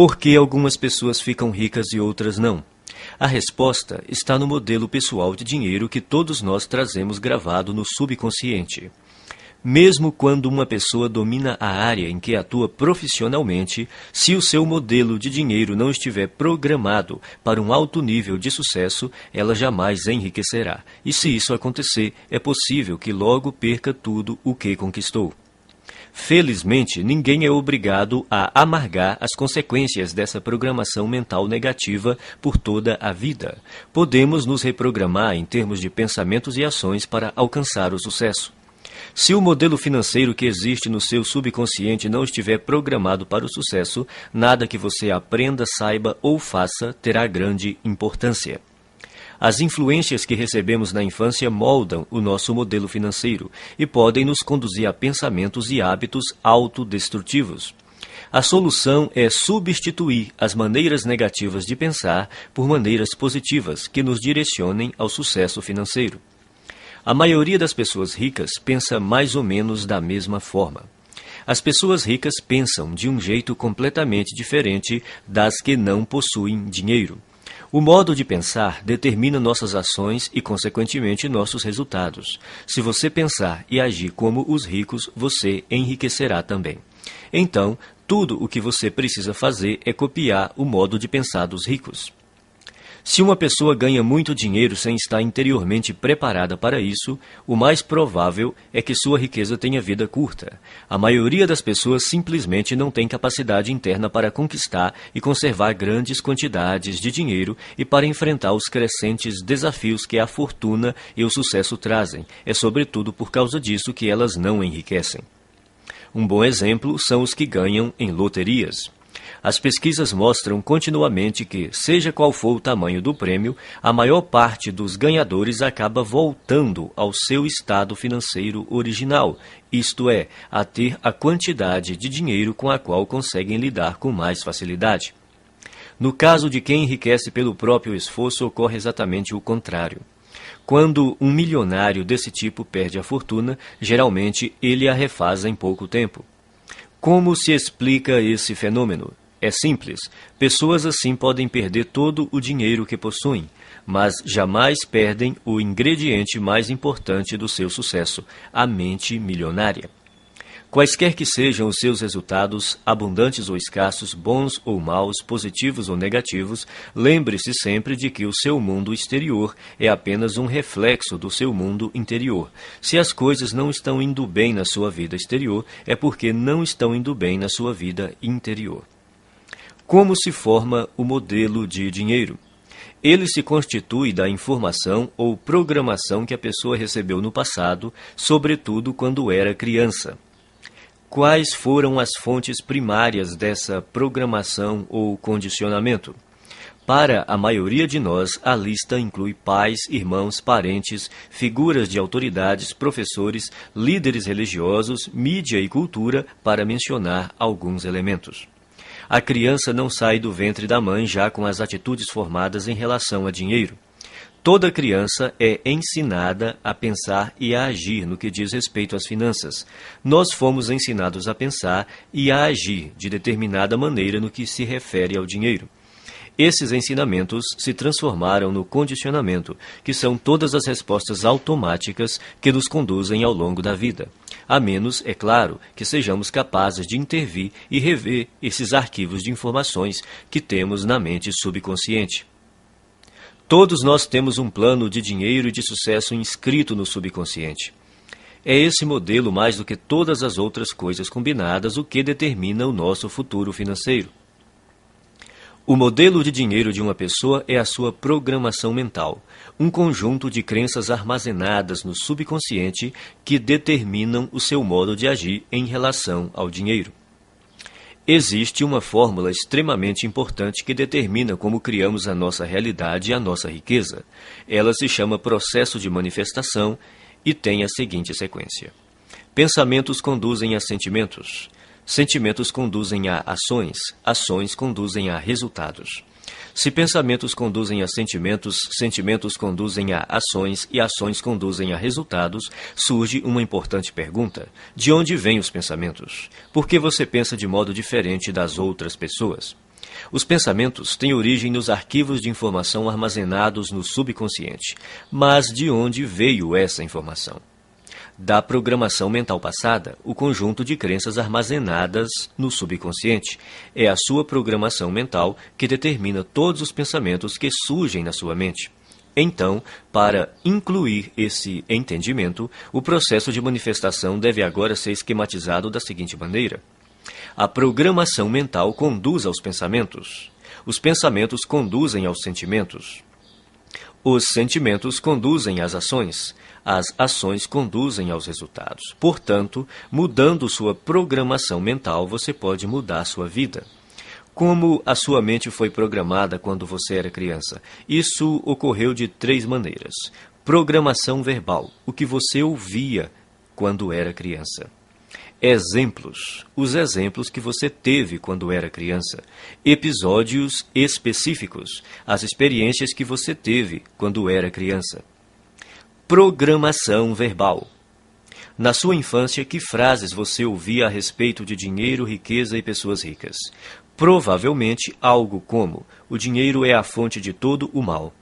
Por que algumas pessoas ficam ricas e outras não? A resposta está no modelo pessoal de dinheiro que todos nós trazemos gravado no subconsciente. Mesmo quando uma pessoa domina a área em que atua profissionalmente, se o seu modelo de dinheiro não estiver programado para um alto nível de sucesso, ela jamais enriquecerá. E se isso acontecer, é possível que logo perca tudo o que conquistou. Felizmente, ninguém é obrigado a amargar as consequências dessa programação mental negativa por toda a vida. Podemos nos reprogramar em termos de pensamentos e ações para alcançar o sucesso. Se o modelo financeiro que existe no seu subconsciente não estiver programado para o sucesso, nada que você aprenda, saiba ou faça terá grande importância. As influências que recebemos na infância moldam o nosso modelo financeiro e podem nos conduzir a pensamentos e hábitos autodestrutivos. A solução é substituir as maneiras negativas de pensar por maneiras positivas que nos direcionem ao sucesso financeiro. A maioria das pessoas ricas pensa mais ou menos da mesma forma. As pessoas ricas pensam de um jeito completamente diferente das que não possuem dinheiro. O modo de pensar determina nossas ações e, consequentemente, nossos resultados. Se você pensar e agir como os ricos, você enriquecerá também. Então, tudo o que você precisa fazer é copiar o modo de pensar dos ricos. Se uma pessoa ganha muito dinheiro sem estar interiormente preparada para isso, o mais provável é que sua riqueza tenha vida curta. A maioria das pessoas simplesmente não tem capacidade interna para conquistar e conservar grandes quantidades de dinheiro e para enfrentar os crescentes desafios que a fortuna e o sucesso trazem. É sobretudo por causa disso que elas não enriquecem. Um bom exemplo são os que ganham em loterias. As pesquisas mostram continuamente que, seja qual for o tamanho do prêmio, a maior parte dos ganhadores acaba voltando ao seu estado financeiro original, isto é, a ter a quantidade de dinheiro com a qual conseguem lidar com mais facilidade. No caso de quem enriquece pelo próprio esforço, ocorre exatamente o contrário. Quando um milionário desse tipo perde a fortuna, geralmente ele a refaz em pouco tempo. Como se explica esse fenômeno? É simples. Pessoas assim podem perder todo o dinheiro que possuem, mas jamais perdem o ingrediente mais importante do seu sucesso, a mente milionária. Quaisquer que sejam os seus resultados, abundantes ou escassos, bons ou maus, positivos ou negativos, lembre-se sempre de que o seu mundo exterior é apenas um reflexo do seu mundo interior. Se as coisas não estão indo bem na sua vida exterior, é porque não estão indo bem na sua vida interior. Como se forma o modelo de dinheiro? Ele se constitui da informação ou programação que a pessoa recebeu no passado, sobretudo quando era criança. Quais foram as fontes primárias dessa programação ou condicionamento? Para a maioria de nós, a lista inclui pais, irmãos, parentes, figuras de autoridades, professores, líderes religiosos, mídia e cultura, para mencionar alguns elementos. A criança não sai do ventre da mãe já com as atitudes formadas em relação a dinheiro. Toda criança é ensinada a pensar e a agir no que diz respeito às finanças. Nós fomos ensinados a pensar e a agir de determinada maneira no que se refere ao dinheiro. Esses ensinamentos se transformaram no condicionamento, que são todas as respostas automáticas que nos conduzem ao longo da vida. A menos, é claro, que sejamos capazes de intervir e rever esses arquivos de informações que temos na mente subconsciente. Todos nós temos um plano de dinheiro e de sucesso inscrito no subconsciente. É esse modelo, mais do que todas as outras coisas combinadas, o que determina o nosso futuro financeiro. O modelo de dinheiro de uma pessoa é a sua programação mental, um conjunto de crenças armazenadas no subconsciente que determinam o seu modo de agir em relação ao dinheiro. Existe uma fórmula extremamente importante que determina como criamos a nossa realidade e a nossa riqueza. Ela se chama processo de manifestação e tem a seguinte sequência. Pensamentos conduzem a sentimentos. Sentimentos conduzem a ações. Ações conduzem a resultados. Se pensamentos conduzem a sentimentos, sentimentos conduzem a ações e ações conduzem a resultados, surge uma importante pergunta. De onde vêm os pensamentos? Por que você pensa de modo diferente das outras pessoas? Os pensamentos têm origem nos arquivos de informação armazenados no subconsciente. Mas de onde veio essa informação? Da programação mental passada, o conjunto de crenças armazenadas no subconsciente. É a sua programação mental que determina todos os pensamentos que surgem na sua mente. Então, para incluir esse entendimento, o processo de manifestação deve agora ser esquematizado da seguinte maneira. A programação mental conduz aos pensamentos. Os pensamentos conduzem aos sentimentos. Os sentimentos conduzem às ações. As ações conduzem aos resultados. Portanto, mudando sua programação mental, você pode mudar sua vida. Como a sua mente foi programada quando você era criança? Isso ocorreu de 3 maneiras. Programação verbal, o que você ouvia quando era criança. Exemplos, os exemplos que você teve quando era criança. Episódios específicos, as experiências que você teve quando era criança. Programação verbal. Na sua infância, que frases você ouvia a respeito de dinheiro, riqueza e pessoas ricas? Provavelmente algo como: o dinheiro é a fonte de todo o mal.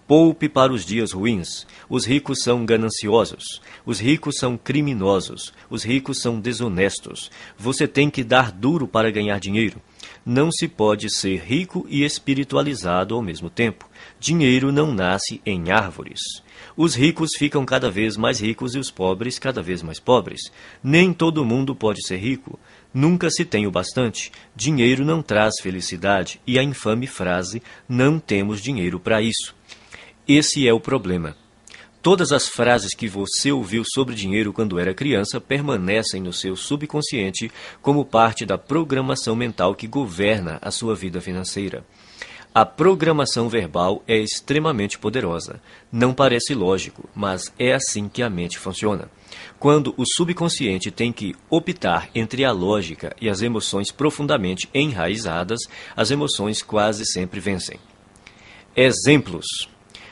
Poupe para os dias ruins. Os ricos são gananciosos. Os ricos são criminosos. Os ricos são desonestos. Você tem que dar duro para ganhar dinheiro. Não se pode ser rico e espiritualizado ao mesmo tempo. Dinheiro não nasce em árvores. Os ricos ficam cada vez mais ricos e os pobres cada vez mais pobres. Nem todo mundo pode ser rico. Nunca se tem o bastante. Dinheiro não traz felicidade. E a infame frase, não temos dinheiro para isso. Esse é o problema. Todas as frases que você ouviu sobre dinheiro quando era criança permanecem no seu subconsciente como parte da programação mental que governa a sua vida financeira. A programação verbal é extremamente poderosa. Não parece lógico, mas é assim que a mente funciona. Quando o subconsciente tem que optar entre a lógica e as emoções profundamente enraizadas, as emoções quase sempre vencem. Exemplos.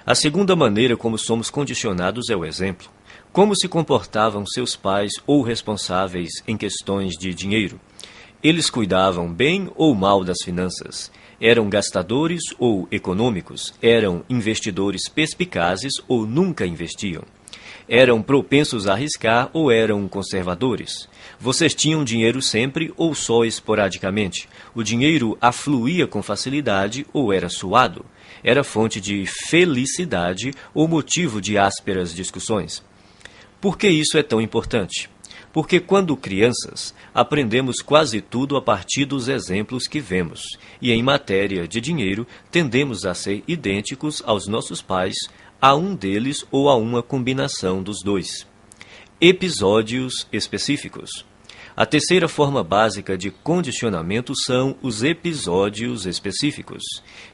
A segunda maneira como somos condicionados é o exemplo. Como se comportavam seus pais ou responsáveis em questões de dinheiro? Eles cuidavam bem ou mal das finanças? Eram gastadores ou econômicos? Eram investidores perspicazes ou nunca investiam? Eram propensos a arriscar ou eram conservadores? Vocês tinham dinheiro sempre ou só esporadicamente? O dinheiro afluía com facilidade ou era suado? Era fonte de felicidade ou motivo de ásperas discussões? Por que isso é tão importante? Porque quando crianças, aprendemos quase tudo a partir dos exemplos que vemos, e em matéria de dinheiro, tendemos a ser idênticos aos nossos pais, a um deles ou a uma combinação dos dois. Episódios específicos. A terceira forma básica de condicionamento são os episódios específicos.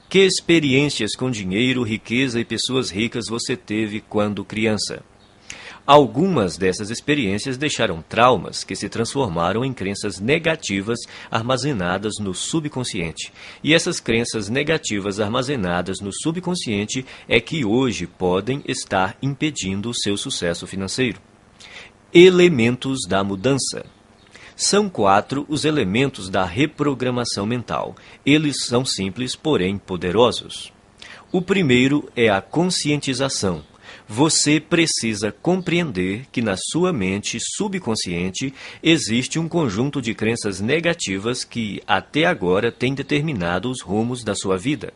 Que experiências com dinheiro, riqueza e pessoas ricas você teve quando criança? Algumas dessas experiências deixaram traumas que se transformaram em crenças negativas armazenadas no subconsciente. E essas crenças negativas armazenadas no subconsciente é que hoje podem estar impedindo o seu sucesso financeiro. Elementos da mudança. São 4 os elementos da reprogramação mental. Eles são simples, porém poderosos. O primeiro é a conscientização. Você precisa compreender que na sua mente subconsciente existe um conjunto de crenças negativas que até agora tem determinado os rumos da sua vida.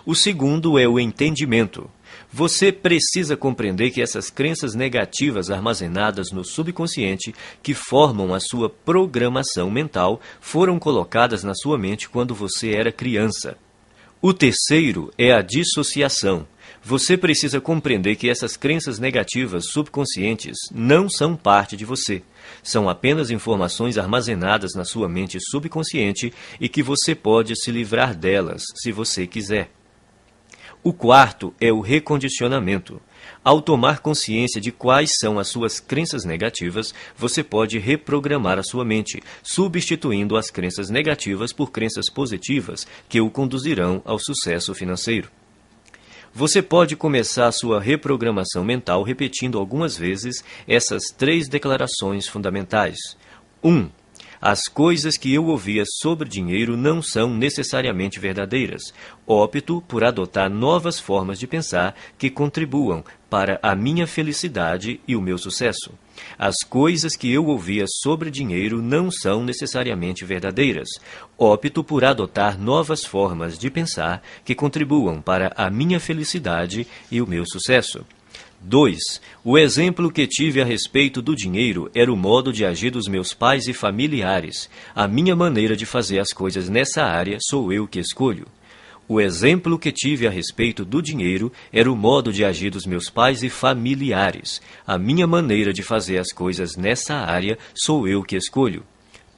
O segundo é o entendimento. Você precisa compreender que essas crenças negativas armazenadas no subconsciente, que formam a sua programação mental, foram colocadas na sua mente quando você era criança. O terceiro é a dissociação. Você precisa compreender que essas crenças negativas subconscientes não são parte de você. São apenas informações armazenadas na sua mente subconsciente e que você pode se livrar delas, se você quiser. O quarto é o recondicionamento. Ao tomar consciência de quais são as suas crenças negativas, você pode reprogramar a sua mente, substituindo as crenças negativas por crenças positivas que o conduzirão ao sucesso financeiro. Você pode começar a sua reprogramação mental repetindo algumas vezes essas 3 declarações fundamentais. 1. As coisas que eu ouvia sobre dinheiro não são necessariamente verdadeiras. Opto por adotar novas formas de pensar que contribuam para a minha felicidade e o meu sucesso. As coisas que eu ouvia sobre dinheiro não são necessariamente verdadeiras. Opto por adotar novas formas de pensar que contribuam para a minha felicidade e o meu sucesso. 2. O exemplo que tive a respeito do dinheiro era o modo de agir dos meus pais e familiares. A minha maneira de fazer as coisas nessa área sou eu que escolho. O exemplo que tive a respeito do dinheiro era o modo de agir dos meus pais e familiares. A minha maneira de fazer as coisas nessa área sou eu que escolho.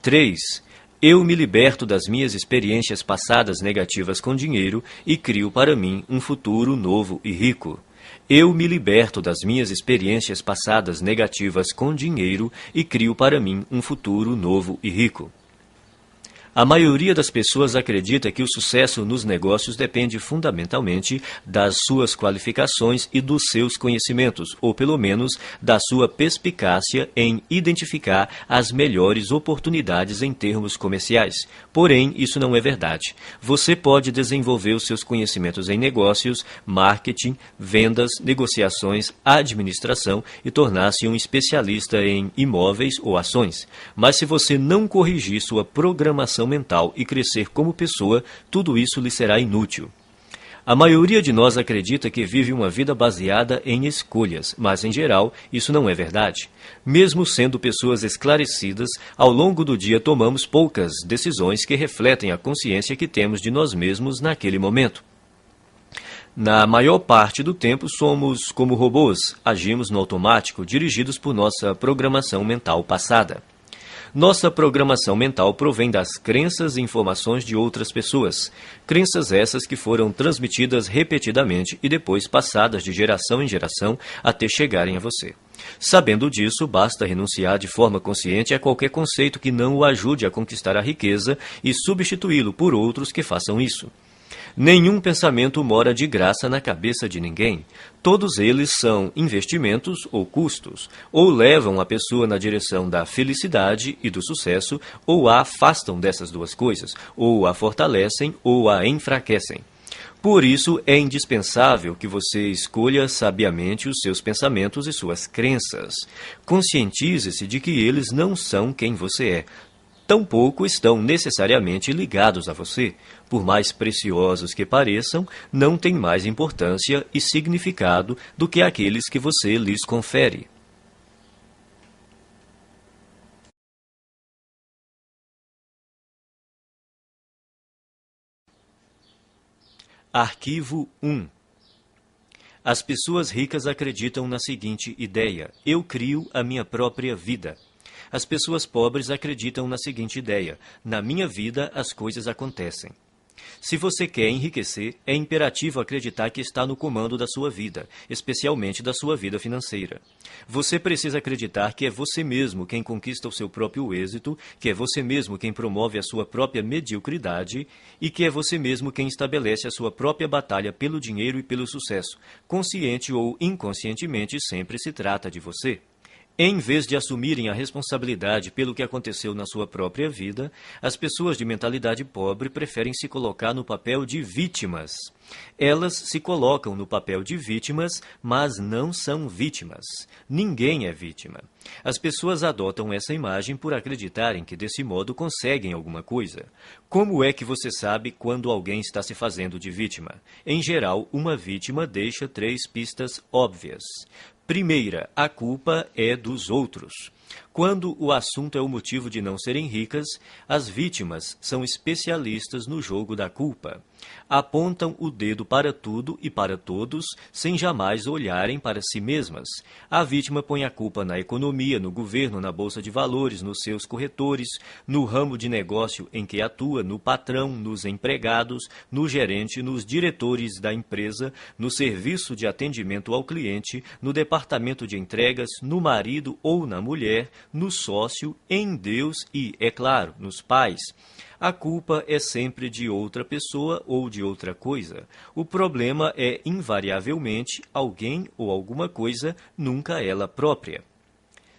3. Eu me liberto das minhas experiências passadas negativas com dinheiro e crio para mim um futuro novo e rico. Eu me liberto das minhas experiências passadas negativas com dinheiro e crio para mim um futuro novo e rico. A maioria das pessoas acredita que o sucesso nos negócios depende fundamentalmente das suas qualificações e dos seus conhecimentos, ou pelo menos da sua perspicácia em identificar as melhores oportunidades em termos comerciais. Porém, isso não é verdade. Você pode desenvolver os seus conhecimentos em negócios, marketing, vendas, negociações, administração e tornar-se um especialista em imóveis ou ações. Mas se você não corrigir sua programação mental e crescer como pessoa, tudo isso lhe será inútil. A maioria de nós acredita que vive uma vida baseada em escolhas, mas em geral isso não é verdade. Mesmo sendo pessoas esclarecidas, ao longo do dia tomamos poucas decisões que refletem a consciência que temos de nós mesmos naquele momento. Na maior parte do tempo somos como robôs, agimos no automático, dirigidos por nossa programação mental passada. Nossa programação mental provém das crenças e informações de outras pessoas. Crenças essas que foram transmitidas repetidamente e depois passadas de geração em geração até chegarem a você. Sabendo disso, basta renunciar de forma consciente a qualquer conceito que não o ajude a conquistar a riqueza e substituí-lo por outros que façam isso. Nenhum pensamento mora de graça na cabeça de ninguém. Todos eles são investimentos ou custos, ou levam a pessoa na direção da felicidade e do sucesso, ou a afastam dessas duas coisas, ou a fortalecem ou a enfraquecem. Por isso, é indispensável que você escolha sabiamente os seus pensamentos e suas crenças. Conscientize-se de que eles não são quem você é. Tampouco estão necessariamente ligados a você. Por mais preciosos que pareçam, não têm mais importância e significado do que aqueles que você lhes confere. Arquivo 1. As pessoas ricas acreditam na seguinte ideia: eu crio a minha própria vida. As pessoas pobres acreditam na seguinte ideia: na minha vida as coisas acontecem. Se você quer enriquecer, é imperativo acreditar que está no comando da sua vida, especialmente da sua vida financeira. Você precisa acreditar que é você mesmo quem conquista o seu próprio êxito, que é você mesmo quem promove a sua própria mediocridade e que é você mesmo quem estabelece a sua própria batalha pelo dinheiro e pelo sucesso. Consciente ou inconscientemente, sempre se trata de você. Em vez de assumirem a responsabilidade pelo que aconteceu na sua própria vida, as pessoas de mentalidade pobre preferem se colocar no papel de vítimas. Elas se colocam no papel de vítimas, mas não são vítimas. Ninguém é vítima. As pessoas adotam essa imagem por acreditarem que desse modo conseguem alguma coisa. Como é que você sabe quando alguém está se fazendo de vítima? Em geral, uma vítima deixa 3 pistas óbvias. Primeira, a culpa é dos outros. Quando o assunto é o motivo de não serem ricas, as vítimas são especialistas no jogo da culpa. Apontam o dedo para tudo e para todos, sem jamais olharem para si mesmas. A vítima põe a culpa na economia, no governo, na bolsa de valores, nos seus corretores, no ramo de negócio em que atua, no patrão, nos empregados, no gerente, nos diretores da empresa, no serviço de atendimento ao cliente, no departamento de entregas, no marido ou na mulher, no sócio, em Deus e, é claro, nos pais. A culpa é sempre de outra pessoa ou de outra coisa. O problema é, invariavelmente, alguém ou alguma coisa, nunca ela própria.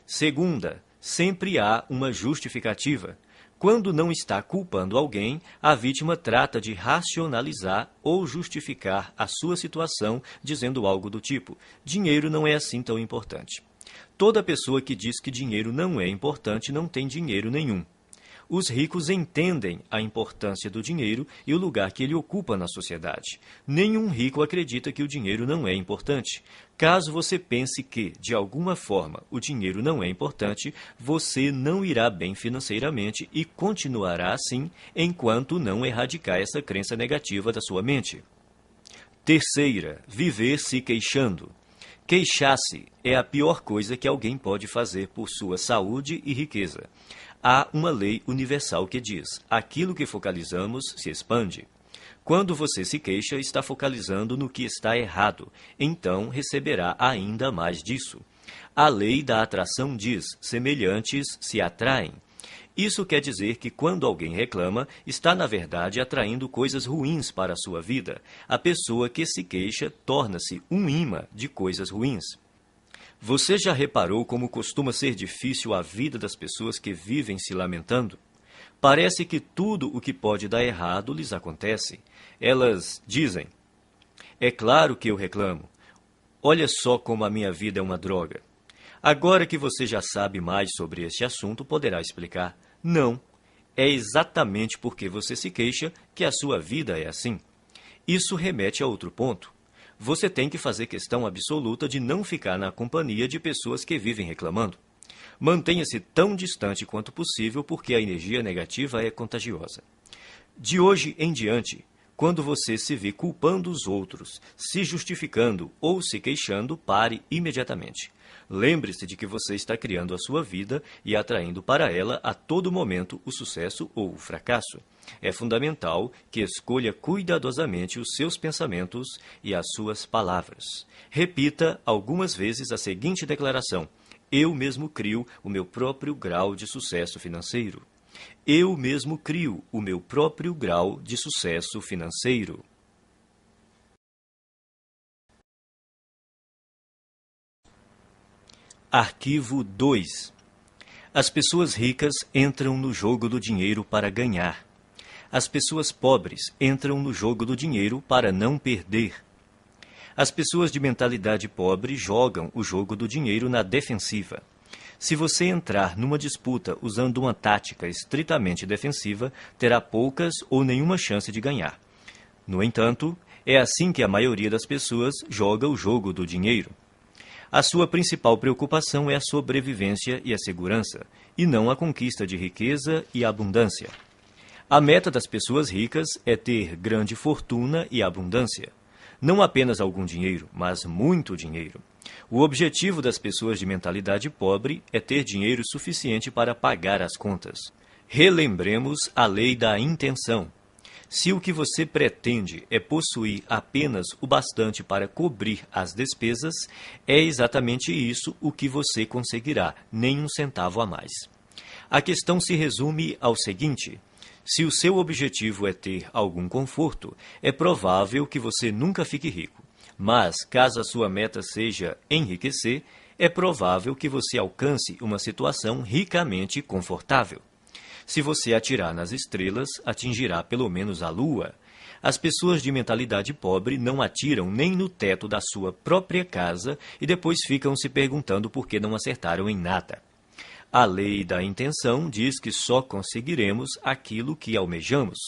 Segunda, sempre há uma justificativa. Quando não está culpando alguém, a vítima trata de racionalizar ou justificar a sua situação, dizendo algo do tipo: dinheiro não é assim tão importante. Toda pessoa que diz que dinheiro não é importante não tem dinheiro nenhum. Os ricos entendem a importância do dinheiro e o lugar que ele ocupa na sociedade. Nenhum rico acredita que o dinheiro não é importante. Caso você pense que, de alguma forma, o dinheiro não é importante, você não irá bem financeiramente e continuará assim enquanto não erradicar essa crença negativa da sua mente. Terceira, viver se queixando. Queixar-se é a pior coisa que alguém pode fazer por sua saúde e riqueza. Há uma lei universal que diz: aquilo que focalizamos se expande. Quando você se queixa, está focalizando no que está errado, então receberá ainda mais disso. A lei da atração diz: semelhantes se atraem. Isso quer dizer que quando alguém reclama, está na verdade atraindo coisas ruins para a sua vida. A pessoa que se queixa torna-se um imã de coisas ruins. Você já reparou como costuma ser difícil a vida das pessoas que vivem se lamentando? Parece que tudo o que pode dar errado lhes acontece. Elas dizem: é claro que eu reclamo. Olha só como a minha vida é uma droga. Agora que você já sabe mais sobre este assunto, poderá explicar: não, é exatamente porque você se queixa que a sua vida é assim. Isso remete a outro ponto. Você tem que fazer questão absoluta de não ficar na companhia de pessoas que vivem reclamando. Mantenha-se tão distante quanto possível, porque a energia negativa é contagiosa. De hoje em diante, quando você se vê culpando os outros, se justificando ou se queixando, pare imediatamente. Lembre-se de que você está criando a sua vida e atraindo para ela a todo momento o sucesso ou o fracasso. É fundamental que escolha cuidadosamente os seus pensamentos e as suas palavras. Repita algumas vezes a seguinte declaração: eu mesmo crio o meu próprio grau de sucesso financeiro. Eu mesmo crio o meu próprio grau de sucesso financeiro. Arquivo 2. As pessoas ricas entram no jogo do dinheiro para ganhar. As pessoas pobres entram no jogo do dinheiro para não perder. As pessoas de mentalidade pobre jogam o jogo do dinheiro na defensiva. Se você entrar numa disputa usando uma tática estritamente defensiva, terá poucas ou nenhuma chance de ganhar. No entanto, é assim que a maioria das pessoas joga o jogo do dinheiro. A sua principal preocupação é a sobrevivência e a segurança, e não a conquista de riqueza e abundância. A meta das pessoas ricas é ter grande fortuna e abundância. Não apenas algum dinheiro, mas muito dinheiro. O objetivo das pessoas de mentalidade pobre é ter dinheiro suficiente para pagar as contas. Relembremos a lei da intenção. Se o que você pretende é possuir apenas o bastante para cobrir as despesas, é exatamente isso o que você conseguirá, nem um centavo a mais. A questão se resume ao seguinte: se o seu objetivo é ter algum conforto, é provável que você nunca fique rico. Mas, caso a sua meta seja enriquecer, é provável que você alcance uma situação ricamente confortável. Se você atirar nas estrelas, atingirá pelo menos a lua. As pessoas de mentalidade pobre não atiram nem no teto da sua própria casa e depois ficam se perguntando por que não acertaram em nada. A lei da intenção diz que só conseguiremos aquilo que almejamos.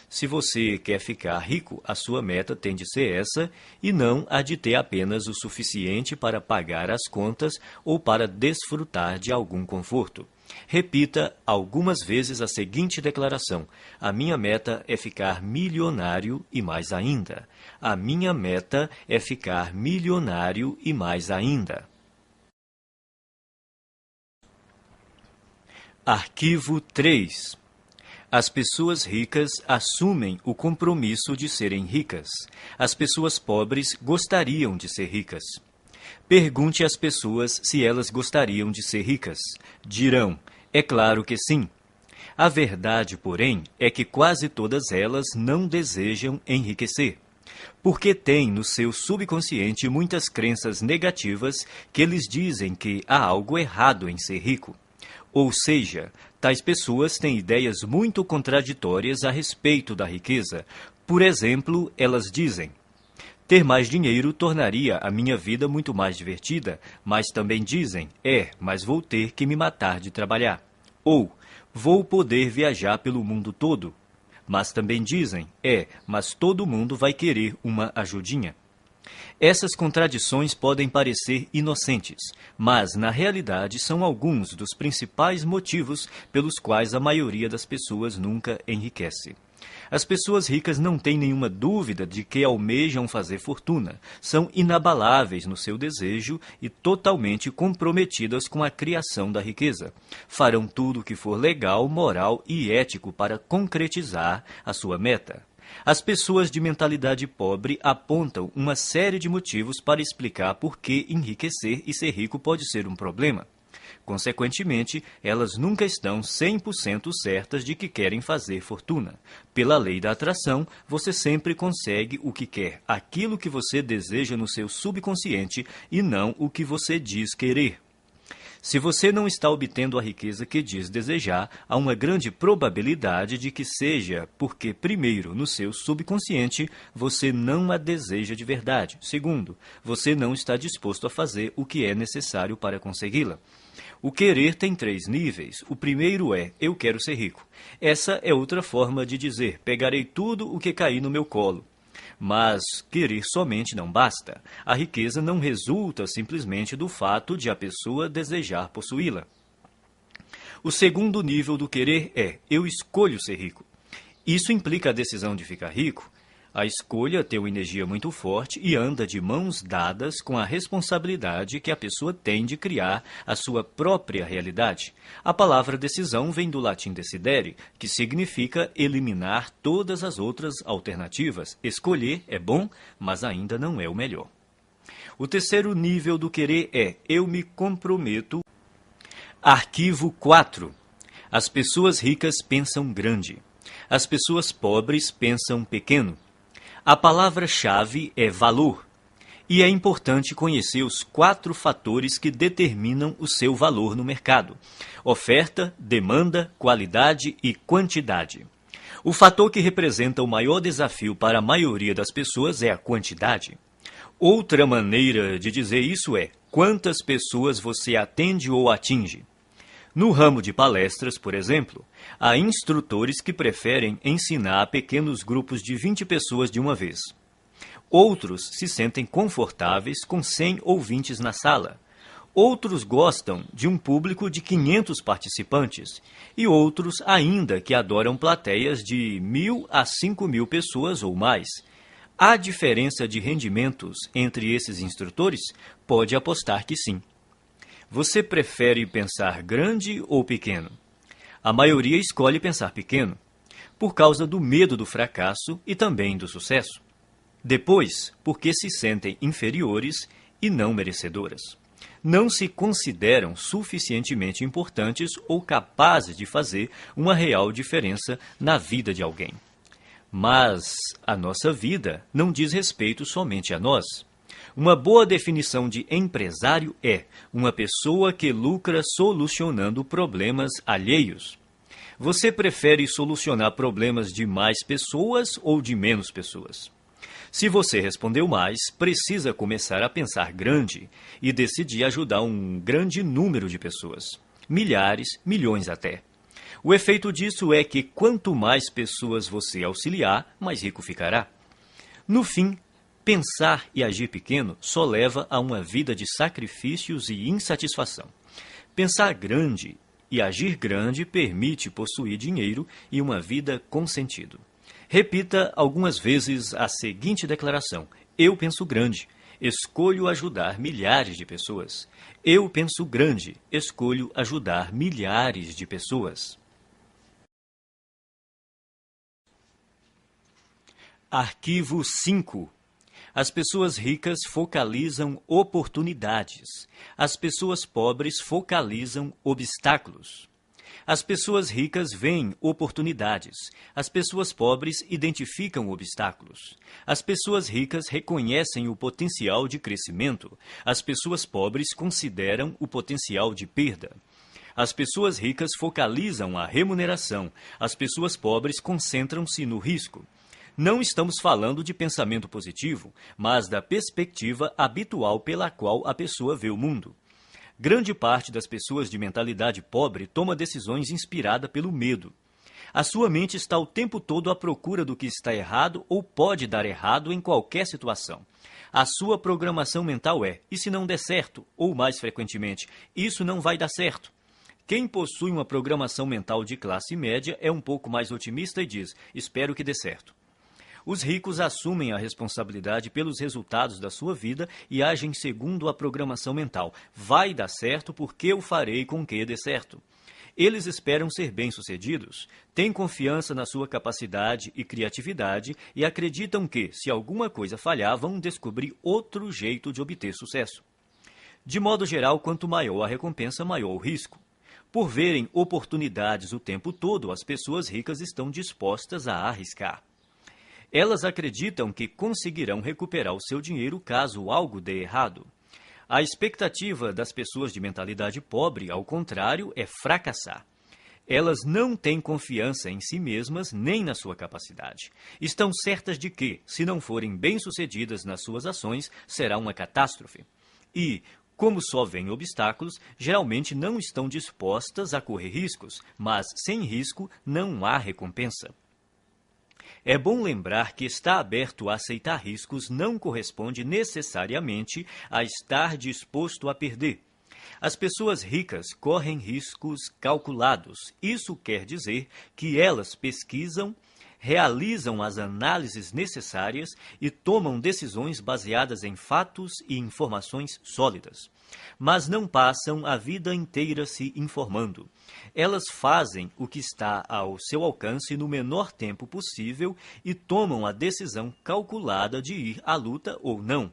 Se você quer ficar rico, a sua meta tem de ser essa e não a de ter apenas o suficiente para pagar as contas ou para desfrutar de algum conforto. Repita algumas vezes a seguinte declaração: a minha meta é ficar milionário e mais ainda. A minha meta é ficar milionário e mais ainda. Arquivo 3. As pessoas ricas assumem o compromisso de serem ricas. As pessoas pobres gostariam de ser ricas. Pergunte às pessoas se elas gostariam de ser ricas. Dirão: é claro que sim. A verdade, porém, é que quase todas elas não desejam enriquecer, porque têm no seu subconsciente muitas crenças negativas que lhes dizem que há algo errado em ser rico. Ou seja, Tais pessoas têm ideias muito contraditórias a respeito da riqueza. Por exemplo, elas dizem: ter mais dinheiro tornaria a minha vida muito mais divertida, mas também dizem: mas vou ter que me matar de trabalhar. Ou, vou poder viajar pelo mundo todo. Mas também dizem: mas todo mundo vai querer uma ajudinha. Essas contradições podem parecer inocentes, mas na realidade são alguns dos principais motivos pelos quais a maioria das pessoas nunca enriquece. As pessoas ricas não têm nenhuma dúvida de que almejam fazer fortuna, são inabaláveis no seu desejo e totalmente comprometidas com a criação da riqueza. Farão tudo o que for legal, moral e ético para concretizar a sua meta. As pessoas de mentalidade pobre apontam uma série de motivos para explicar por que enriquecer e ser rico pode ser um problema. Consequentemente, elas nunca estão 100% certas de que querem fazer fortuna. Pela lei da atração, você sempre consegue o que quer, aquilo que você deseja no seu subconsciente e não o que você diz querer. Se você não está obtendo a riqueza que diz desejar, há uma grande probabilidade de que seja porque, primeiro, no seu subconsciente, você não a deseja de verdade. Segundo, você não está disposto a fazer o que é necessário para consegui-la. O querer tem 3 níveis. O primeiro é: eu quero ser rico. Essa é outra forma de dizer: pegarei tudo o que cair no meu colo. Mas querer somente não basta. A riqueza não resulta simplesmente do fato de a pessoa desejar possuí-la. O segundo nível do querer é: eu escolho ser rico. Isso implica a decisão de ficar rico. A escolha tem uma energia muito forte e anda de mãos dadas com a responsabilidade que a pessoa tem de criar a sua própria realidade. A palavra decisão vem do latim decidere, que significa eliminar todas as outras alternativas. Escolher é bom, mas ainda não é o melhor. O terceiro nível do querer é: eu me comprometo. Arquivo 4. As pessoas ricas pensam grande. As pessoas pobres pensam pequeno. A palavra-chave é valor, e é importante conhecer os 4 fatores que determinam o seu valor no mercado: oferta, demanda, qualidade e quantidade. O fator que representa o maior desafio para a maioria das pessoas é a quantidade. Outra maneira de dizer isso é: quantas pessoas você atende ou atinge. No ramo de palestras, por exemplo, há instrutores que preferem ensinar a pequenos grupos de 20 pessoas de uma vez. Outros se sentem confortáveis com 100 ouvintes na sala. Outros gostam de um público de 500 participantes. E outros ainda que adoram plateias de 1.000 a 5.000 pessoas ou mais. Há diferença de rendimentos entre esses instrutores? Pode apostar que sim. Você prefere pensar grande ou pequeno? A maioria escolhe pensar pequeno, por causa do medo do fracasso e também do sucesso. Depois, porque se sentem inferiores e não merecedoras. Não se consideram suficientemente importantes ou capazes de fazer uma real diferença na vida de alguém. Mas a nossa vida não diz respeito somente a nós. Uma boa definição de empresário é uma pessoa que lucra solucionando problemas alheios. Você prefere solucionar problemas de mais pessoas ou de menos pessoas? Se você respondeu mais, precisa começar a pensar grande e decidir ajudar um grande número de pessoas. Milhares, milhões até. O efeito disso é que quanto mais pessoas você auxiliar, mais rico ficará. No fim, pensar e agir pequeno só leva a uma vida de sacrifícios e insatisfação. Pensar grande e agir grande permite possuir dinheiro e uma vida com sentido. Repita algumas vezes a seguinte declaração: eu penso grande, escolho ajudar milhares de pessoas. Eu penso grande, escolho ajudar milhares de pessoas. Arquivo 5. As pessoas ricas focalizam oportunidades. As pessoas pobres focalizam obstáculos. As pessoas ricas veem oportunidades. As pessoas pobres identificam obstáculos. As pessoas ricas reconhecem o potencial de crescimento. As pessoas pobres consideram o potencial de perda. As pessoas ricas focalizam a remuneração, as pessoas pobres concentram-se no risco. Não estamos falando de pensamento positivo, mas da perspectiva habitual pela qual a pessoa vê o mundo. Grande parte das pessoas de mentalidade pobre toma decisões inspirada pelo medo. A sua mente está o tempo todo à procura do que está errado ou pode dar errado em qualquer situação. A sua programação mental é, e se não der certo? Ou, mais frequentemente, isso não vai dar certo. Quem possui uma programação mental de classe média é um pouco mais otimista e diz, espero que dê certo. Os ricos assumem a responsabilidade pelos resultados da sua vida e agem segundo a programação mental. Vai dar certo porque eu farei com que dê certo. Eles esperam ser bem-sucedidos, têm confiança na sua capacidade e criatividade e acreditam que, se alguma coisa falhar, vão descobrir outro jeito de obter sucesso. De modo geral, quanto maior a recompensa, maior o risco. Por verem oportunidades o tempo todo, as pessoas ricas estão dispostas a arriscar. Elas acreditam que conseguirão recuperar o seu dinheiro caso algo dê errado. A expectativa das pessoas de mentalidade pobre, ao contrário, é fracassar. Elas não têm confiança em si mesmas nem na sua capacidade. Estão certas de que, se não forem bem-sucedidas nas suas ações, será uma catástrofe. E, como só veem obstáculos, geralmente não estão dispostas a correr riscos, mas sem risco não há recompensa. É bom lembrar que estar aberto a aceitar riscos não corresponde necessariamente a estar disposto a perder. As pessoas ricas correm riscos calculados. Isso quer dizer que elas pesquisam, realizam as análises necessárias e tomam decisões baseadas em fatos e informações sólidas. Mas não passam a vida inteira se informando. Elas fazem o que está ao seu alcance no menor tempo possível e tomam a decisão calculada de ir à luta ou não.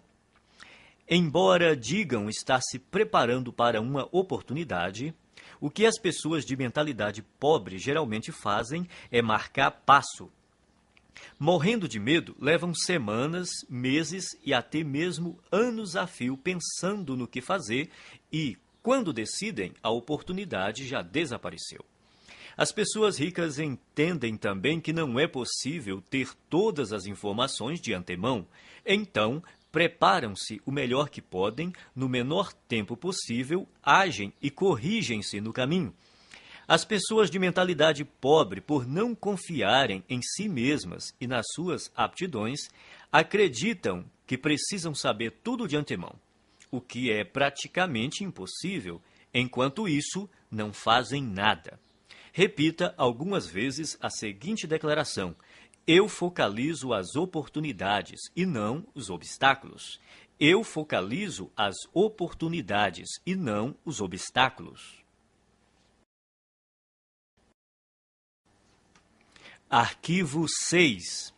Embora digam estar se preparando para uma oportunidade, o que as pessoas de mentalidade pobre geralmente fazem é marcar passo. Morrendo de medo, levam semanas, meses e até mesmo anos a fio pensando no que fazer e, quando decidem, a oportunidade já desapareceu. As pessoas ricas entendem também que não é possível ter todas as informações de antemão, então preparam-se o melhor que podem, no menor tempo possível, agem e corrigem-se no caminho. As pessoas de mentalidade pobre, por não confiarem em si mesmas e nas suas aptidões, acreditam que precisam saber tudo de antemão, o que é praticamente impossível. Enquanto isso, não fazem nada. Repita algumas vezes a seguinte declaração: eu focalizo as oportunidades e não os obstáculos. Eu focalizo as oportunidades e não os obstáculos. Arquivo 6.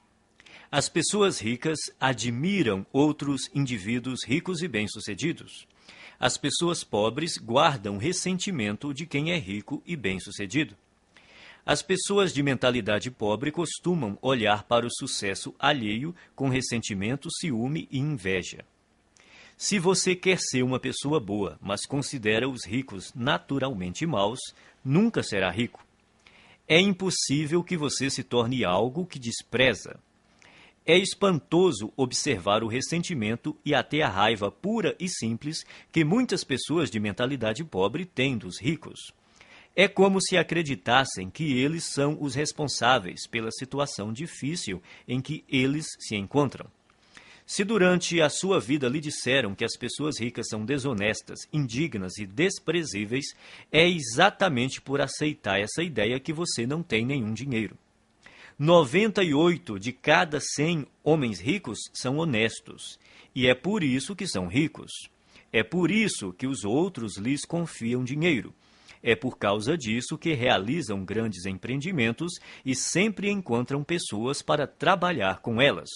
As pessoas ricas admiram outros indivíduos ricos e bem-sucedidos. As pessoas pobres guardam ressentimento de quem é rico e bem-sucedido. As pessoas de mentalidade pobre costumam olhar para o sucesso alheio com ressentimento, ciúme e inveja. Se você quer ser uma pessoa boa, mas considera os ricos naturalmente maus, nunca será rico. É impossível que você se torne algo que despreza. É espantoso observar o ressentimento e até a raiva pura e simples que muitas pessoas de mentalidade pobre têm dos ricos. É como se acreditassem que eles são os responsáveis pela situação difícil em que eles se encontram. Se durante a sua vida lhe disseram que as pessoas ricas são desonestas, indignas e desprezíveis, é exatamente por aceitar essa ideia que você não tem nenhum dinheiro. 98 de cada 100 homens ricos são honestos, e é por isso que são ricos. É por isso que os outros lhes confiam dinheiro. É por causa disso que realizam grandes empreendimentos e sempre encontram pessoas para trabalhar com elas.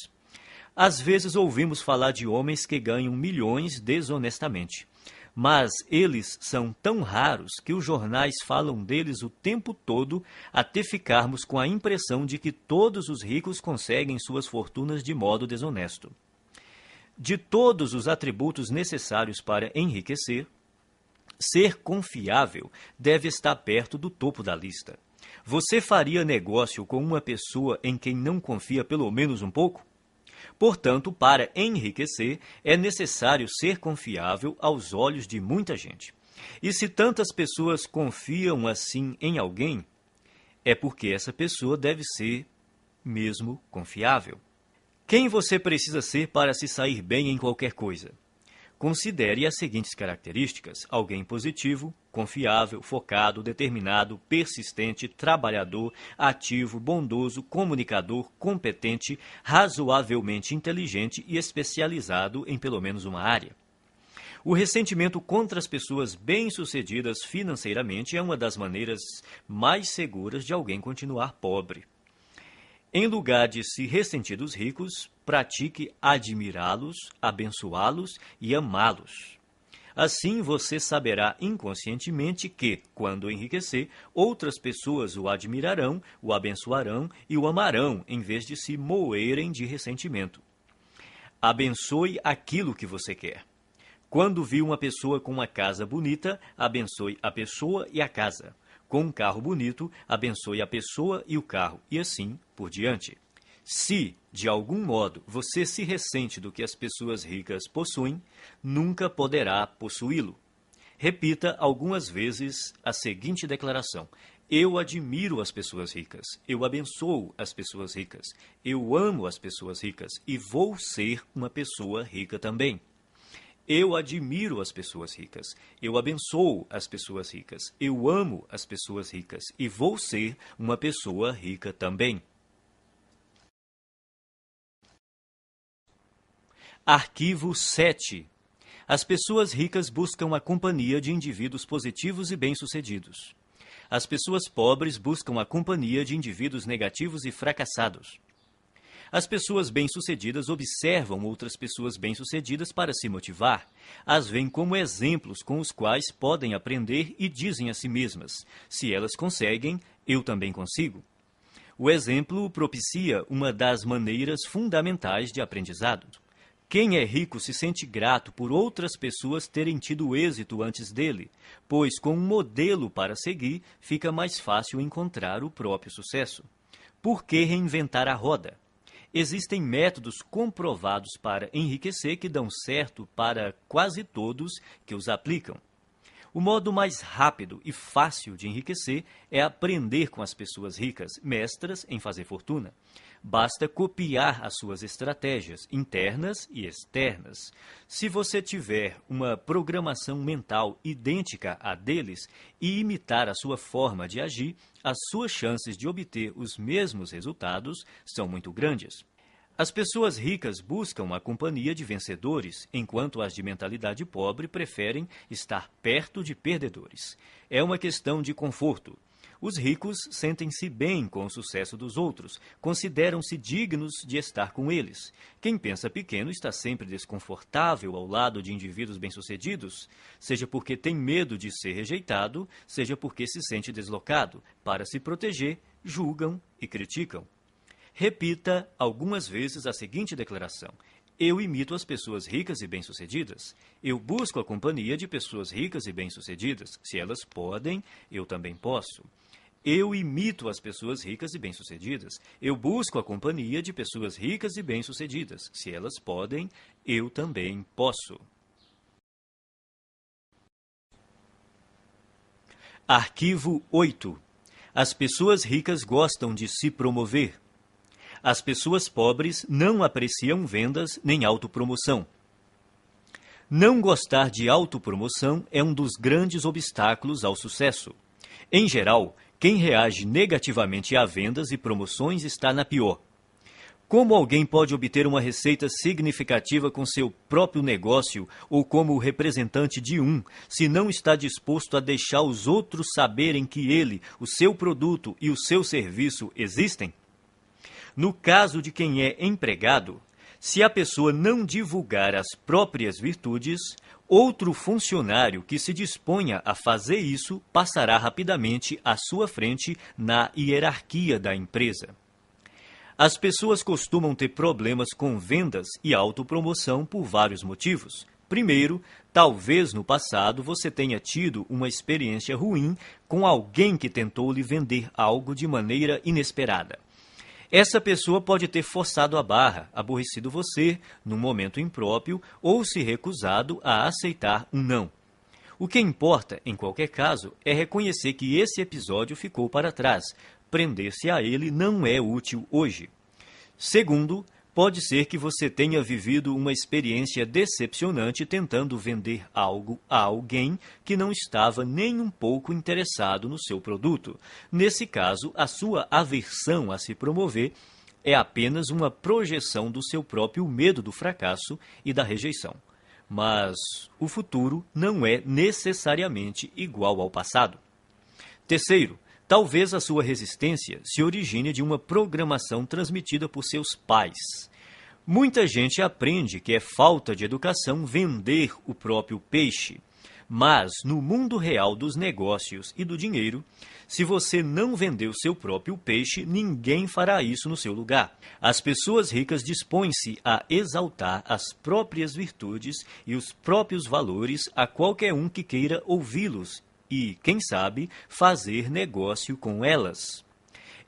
Às vezes ouvimos falar de homens que ganham milhões desonestamente, mas eles são tão raros que os jornais falam deles o tempo todo até ficarmos com a impressão de que todos os ricos conseguem suas fortunas de modo desonesto. De todos os atributos necessários para enriquecer, Ser confiável deve estar perto do topo da lista. Você faria negócio com uma pessoa em quem não confia pelo menos um pouco? Portanto, para enriquecer, é necessário ser confiável aos olhos de muita gente. E se tantas pessoas confiam assim em alguém, é porque essa pessoa deve ser mesmo confiável. Quem você precisa ser para se sair bem em qualquer coisa? Considere as seguintes características: alguém positivo, confiável, focado, determinado, persistente, trabalhador, ativo, bondoso, comunicador, competente, razoavelmente inteligente e especializado em pelo menos uma área. O ressentimento contra as pessoas bem-sucedidas financeiramente é uma das maneiras mais seguras de alguém continuar pobre. Em lugar de se ressentir dos ricos, pratique admirá-los, abençoá-los e amá-los. Assim você saberá inconscientemente que, quando enriquecer, outras pessoas o admirarão, o abençoarão e o amarão, em vez de se moerem de ressentimento. Abençoe aquilo que você quer. Quando viu uma pessoa com uma casa bonita, abençoe a pessoa e a casa. Com um carro bonito, abençoe a pessoa e o carro, e assim por diante. Se, de algum modo, você se ressente do que as pessoas ricas possuem, nunca poderá possuí-lo. Repita algumas vezes a seguinte declaração: eu admiro as pessoas ricas, eu abençoo as pessoas ricas, eu amo as pessoas ricas e vou ser uma pessoa rica também. Eu admiro as pessoas ricas, eu abençoo as pessoas ricas, eu amo as pessoas ricas e vou ser uma pessoa rica também. Arquivo 7. As pessoas ricas buscam a companhia de indivíduos positivos e bem-sucedidos. As pessoas pobres buscam a companhia de indivíduos negativos e fracassados. As pessoas bem-sucedidas observam outras pessoas bem-sucedidas para se motivar. As veem como exemplos com os quais podem aprender e dizem a si mesmas: se elas conseguem, eu também consigo. O exemplo propicia uma das maneiras fundamentais de aprendizado. Quem é rico se sente grato por outras pessoas terem tido êxito antes dele, pois com um modelo para seguir, fica mais fácil encontrar o próprio sucesso. Por que reinventar a roda? Existem métodos comprovados para enriquecer que dão certo para quase todos que os aplicam. O modo mais rápido e fácil de enriquecer é aprender com as pessoas ricas, mestras em fazer fortuna. Basta copiar as suas estratégias internas e externas. Se você tiver uma programação mental idêntica à deles e imitar a sua forma de agir, as suas chances de obter os mesmos resultados são muito grandes. As pessoas ricas buscam a companhia de vencedores, enquanto as de mentalidade pobre preferem estar perto de perdedores. É uma questão de conforto. Os ricos sentem-se bem com o sucesso dos outros, consideram-se dignos de estar com eles. Quem pensa pequeno está sempre desconfortável ao lado de indivíduos bem-sucedidos, seja porque tem medo de ser rejeitado, seja porque se sente deslocado. Para se proteger, julgam e criticam. Repita algumas vezes a seguinte declaração: eu imito as pessoas ricas e bem-sucedidas. Eu busco a companhia de pessoas ricas e bem-sucedidas. Se elas podem, eu também posso. Eu imito as pessoas ricas e bem-sucedidas. Eu busco a companhia de pessoas ricas e bem-sucedidas. Se elas podem, eu também posso. Arquivo 8. As pessoas ricas gostam de se promover. As pessoas pobres não apreciam vendas nem autopromoção. Não gostar de autopromoção é um dos grandes obstáculos ao sucesso. Em geral, quem reage negativamente a vendas e promoções está na pior. Como alguém pode obter uma receita significativa com seu próprio negócio ou como representante de um, se não está disposto a deixar os outros saberem que ele, o seu produto e o seu serviço existem? No caso de quem é empregado, se a pessoa não divulgar as próprias virtudes, outro funcionário que se disponha a fazer isso passará rapidamente à sua frente na hierarquia da empresa. As pessoas costumam ter problemas com vendas e autopromoção por vários motivos. Primeiro, talvez no passado você tenha tido uma experiência ruim com alguém que tentou lhe vender algo de maneira inesperada. Essa pessoa pode ter forçado a barra, aborrecido você num momento impróprio ou se recusado a aceitar um não. O que importa, em qualquer caso, é reconhecer que esse episódio ficou para trás. Prender-se a ele não é útil hoje. Segundo, pode ser que você tenha vivido uma experiência decepcionante tentando vender algo a alguém que não estava nem um pouco interessado no seu produto. Nesse caso, a sua aversão a se promover é apenas uma projeção do seu próprio medo do fracasso e da rejeição. Mas o futuro não é necessariamente igual ao passado. Terceiro, talvez a sua resistência se origine de uma programação transmitida por seus pais. Muita gente aprende que é falta de educação vender o próprio peixe. Mas, no mundo real dos negócios e do dinheiro, se você não vender o seu próprio peixe, ninguém fará isso no seu lugar. As pessoas ricas dispõem-se a exaltar as próprias virtudes e os próprios valores a qualquer um que queira ouvi-los e, quem sabe, fazer negócio com elas.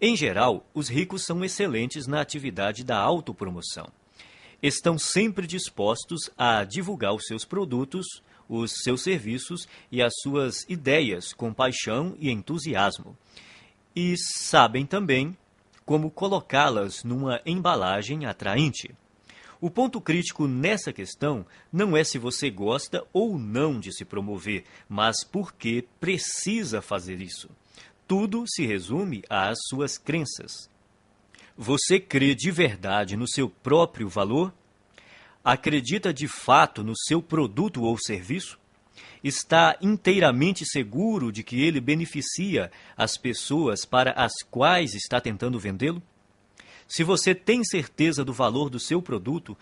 Em geral, os ricos são excelentes na atividade da autopromoção. Estão sempre dispostos a divulgar os seus produtos, os seus serviços e as suas ideias com paixão e entusiasmo. E sabem também como colocá-las numa embalagem atraente. O ponto crítico nessa questão não é se você gosta ou não de se promover, mas porque precisa fazer isso. Tudo se resume às suas crenças. Você crê de verdade no seu próprio valor? Acredita de fato no seu produto ou serviço? Está inteiramente seguro de que ele beneficia as pessoas para as quais está tentando vendê-lo? Se você tem certeza do valor do seu produto,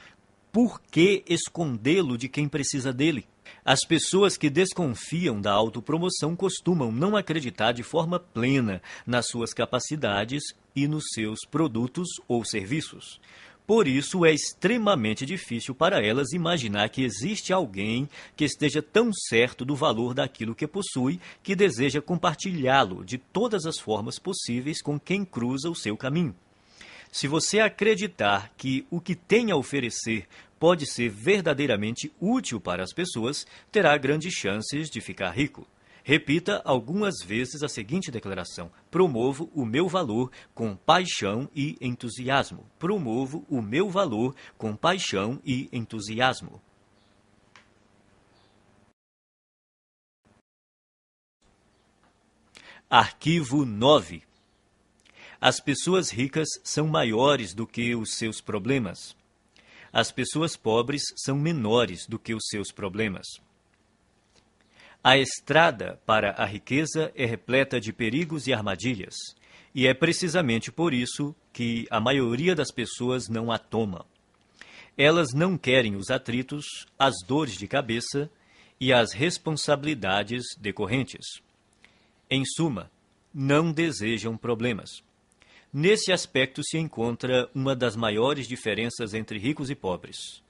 por que escondê-lo de quem precisa dele? As pessoas que desconfiam da autopromoção costumam não acreditar de forma plena nas suas capacidades e nos seus produtos ou serviços. Por isso, é extremamente difícil para elas imaginar que existe alguém que esteja tão certo do valor daquilo que possui que deseja compartilhá-lo de todas as formas possíveis com quem cruza o seu caminho. Se você acreditar que o que tem a oferecer pode ser verdadeiramente útil para as pessoas, terá grandes chances de ficar rico. Repita algumas vezes a seguinte declaração: promovo o meu valor com paixão e entusiasmo. Promovo o meu valor com paixão e entusiasmo. Arquivo 9. As pessoas ricas são maiores do que os seus problemas. As pessoas pobres são menores do que os seus problemas. A estrada para a riqueza é repleta de perigos e armadilhas, e é precisamente por isso que a maioria das pessoas não a toma. Elas não querem os atritos, as dores de cabeça e as responsabilidades decorrentes. Em suma, não desejam problemas. Nesse aspecto se encontra uma das maiores diferenças entre ricos e pobres.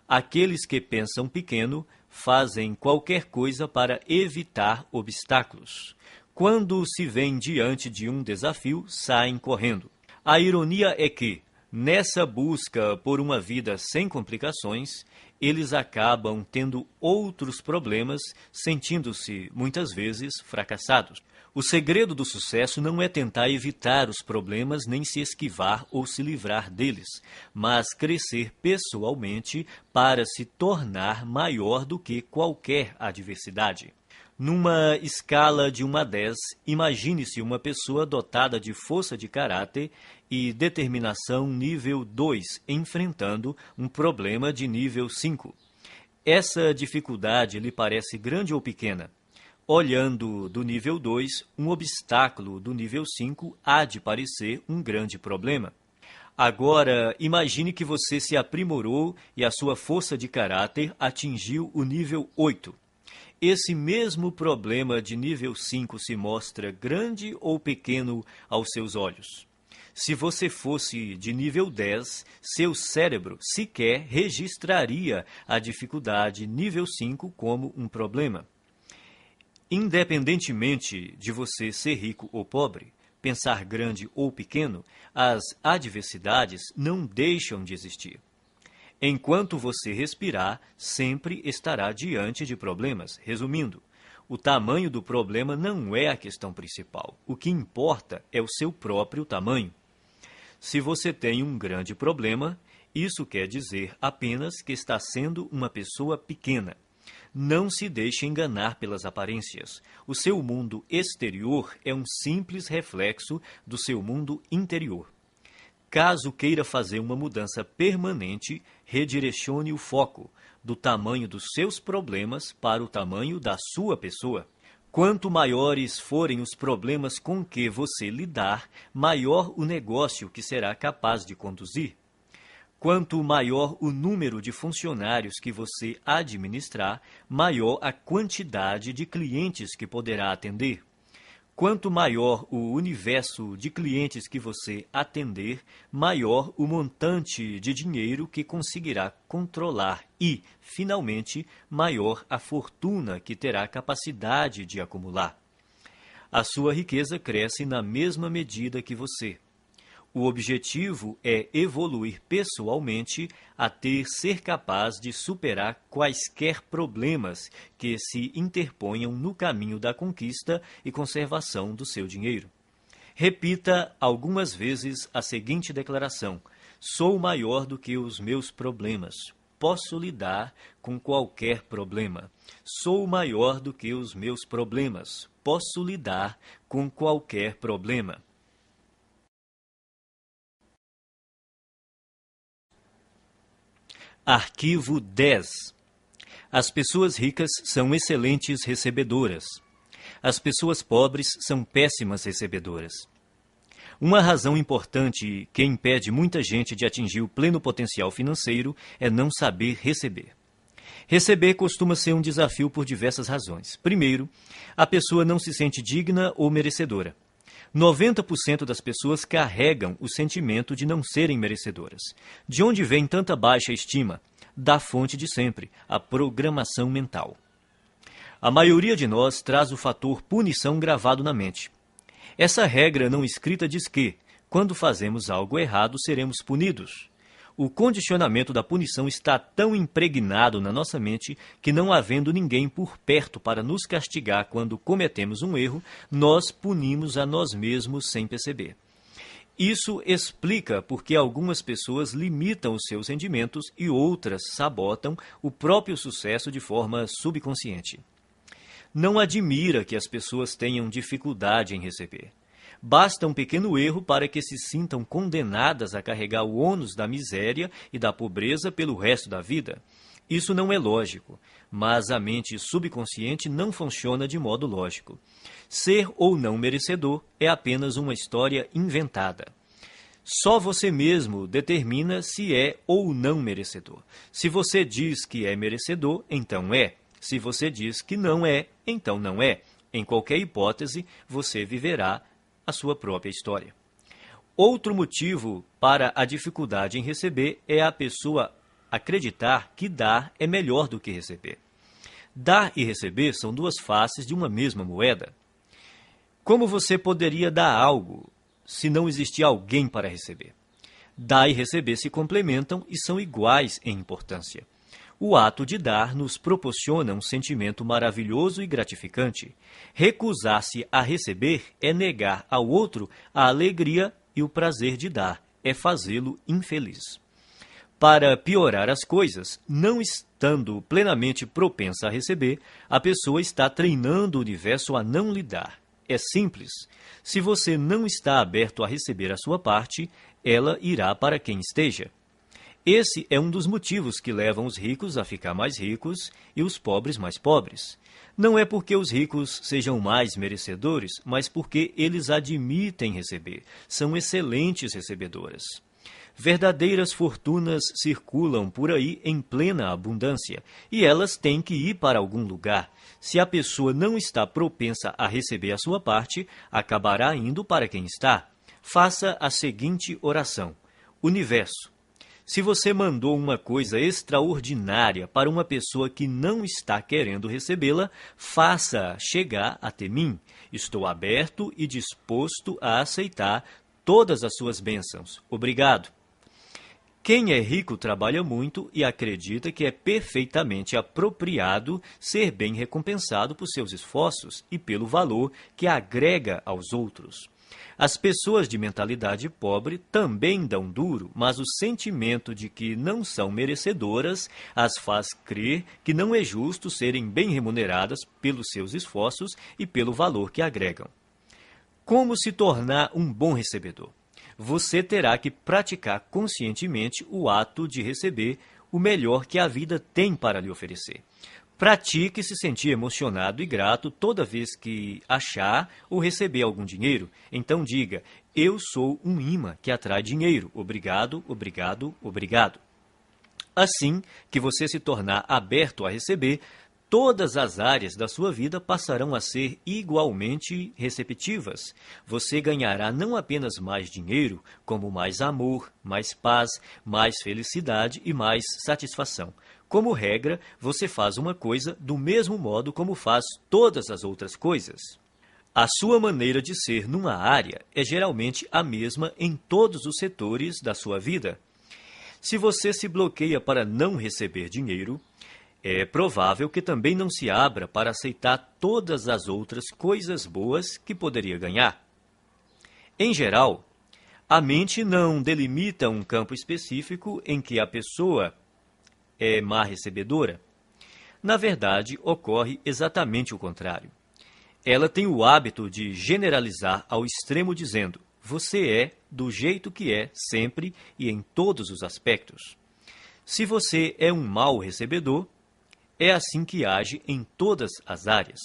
Aqueles que pensam pequeno fazem qualquer coisa para evitar obstáculos. Quando se veem diante de um desafio, saem correndo. A ironia é que, nessa busca por uma vida sem complicações, eles acabam tendo outros problemas, sentindo-se, muitas vezes, fracassados. O segredo do sucesso não é tentar evitar os problemas, nem se esquivar ou se livrar deles, mas crescer pessoalmente para se tornar maior do que qualquer adversidade. Numa escala de 1 a 10, imagine-se uma pessoa dotada de força de caráter e determinação nível 2, enfrentando um problema de nível 5. Essa dificuldade lhe parece grande ou pequena? Olhando do nível 2, um obstáculo do nível 5 há de parecer um grande problema. Agora, imagine que você se aprimorou e a sua força de caráter atingiu o nível 8. Esse mesmo problema de nível 5 se mostra grande ou pequeno aos seus olhos? Se você fosse de nível 10, seu cérebro sequer registraria a dificuldade nível 5 como um problema. Independentemente de você ser rico ou pobre, pensar grande ou pequeno, as adversidades não deixam de existir. Enquanto você respirar, sempre estará diante de problemas. Resumindo, o tamanho do problema não é a questão principal. O que importa é o seu próprio tamanho. Se você tem um grande problema, isso quer dizer apenas que está sendo uma pessoa pequena. Não se deixe enganar pelas aparências. O seu mundo exterior é um simples reflexo do seu mundo interior. Caso queira fazer uma mudança permanente, redirecione o foco do tamanho dos seus problemas para o tamanho da sua pessoa. Quanto maiores forem os problemas com que você lidar, maior o negócio que será capaz de conduzir. Quanto maior o número de funcionários que você administrar, maior a quantidade de clientes que poderá atender. Quanto maior o universo de clientes que você atender, maior o montante de dinheiro que conseguirá controlar e, finalmente, maior a fortuna que terá capacidade de acumular. A sua riqueza cresce na mesma medida que você. O objetivo é evoluir pessoalmente até ser capaz de superar quaisquer problemas que se interponham no caminho da conquista e conservação do seu dinheiro. Repita algumas vezes a seguinte declaração: sou maior do que os meus problemas. Posso lidar com qualquer problema. Sou maior do que os meus problemas. Posso lidar com qualquer problema. Arquivo 10. As pessoas ricas são excelentes recebedoras. As pessoas pobres são péssimas recebedoras. Uma razão importante que impede muita gente de atingir o pleno potencial financeiro é não saber receber. Receber costuma ser um desafio por diversas razões. Primeiro, a pessoa não se sente digna ou merecedora. 90% das pessoas carregam o sentimento de não serem merecedoras. De onde vem tanta baixa estima? Da fonte de sempre, a programação mental. A maioria de nós traz o fator punição gravado na mente. Essa regra não escrita diz que, quando fazemos algo errado, seremos punidos. O condicionamento da punição está tão impregnado na nossa mente que, não havendo ninguém por perto para nos castigar quando cometemos um erro, nós punimos a nós mesmos sem perceber. Isso explica por que algumas pessoas limitam os seus rendimentos e outras sabotam o próprio sucesso de forma subconsciente. Não admira que as pessoas tenham dificuldade em receber. Basta um pequeno erro para que se sintam condenadas a carregar o ônus da miséria e da pobreza pelo resto da vida. Isso não é lógico, mas a mente subconsciente não funciona de modo lógico. Ser ou não merecedor é apenas uma história inventada. Só você mesmo determina se é ou não merecedor. Se você diz que é merecedor, então é. Se você diz que não é, então não é. Em qualquer hipótese, você viverá a sua própria história. Outro motivo para a dificuldade em receber é a pessoa acreditar que dar é melhor do que receber. Dar e receber são duas faces de uma mesma moeda. Como você poderia dar algo se não existir alguém para receber? Dar e receber se complementam e são iguais em importância. O ato de dar nos proporciona um sentimento maravilhoso e gratificante. Recusar-se a receber é negar ao outro a alegria e o prazer de dar, é fazê-lo infeliz. Para piorar as coisas, não estando plenamente propensa a receber, a pessoa está treinando o universo a não lhe dar. É simples. Se você não está aberto a receber a sua parte, ela irá para quem esteja. Esse é um dos motivos que levam os ricos a ficar mais ricos e os pobres mais pobres. Não é porque os ricos sejam mais merecedores, mas porque eles admitem receber. São excelentes recebedoras. Verdadeiras fortunas circulam por aí em plena abundância, e elas têm que ir para algum lugar. Se a pessoa não está propensa a receber a sua parte, acabará indo para quem está. Faça a seguinte oração: Universo, se você mandou uma coisa extraordinária para uma pessoa que não está querendo recebê-la, faça chegar até mim. Estou aberto e disposto a aceitar todas as suas bênçãos. Obrigado. Quem é rico trabalha muito e acredita que é perfeitamente apropriado ser bem recompensado por seus esforços e pelo valor que agrega aos outros. As pessoas de mentalidade pobre também dão duro, mas o sentimento de que não são merecedoras as faz crer que não é justo serem bem remuneradas pelos seus esforços e pelo valor que agregam. Como se tornar um bom recebedor? Você terá que praticar conscientemente o ato de receber o melhor que a vida tem para lhe oferecer. Pratique se sentir emocionado e grato toda vez que achar ou receber algum dinheiro. Então diga: eu sou um imã que atrai dinheiro. Obrigado, obrigado, obrigado. Assim que você se tornar aberto a receber, todas as áreas da sua vida passarão a ser igualmente receptivas. Você ganhará não apenas mais dinheiro, como mais amor, mais paz, mais felicidade e mais satisfação. Como regra, você faz uma coisa do mesmo modo como faz todas as outras coisas. A sua maneira de ser numa área é geralmente a mesma em todos os setores da sua vida. Se você se bloqueia para não receber dinheiro, é provável que também não se abra para aceitar todas as outras coisas boas que poderia ganhar. Em geral, a mente não delimita um campo específico em que a pessoa é má recebedora. Na verdade, ocorre exatamente o contrário. Ela tem o hábito de generalizar ao extremo dizendo: você é do jeito que é sempre e em todos os aspectos. Se você é um mau recebedor, é assim que age em todas as áreas.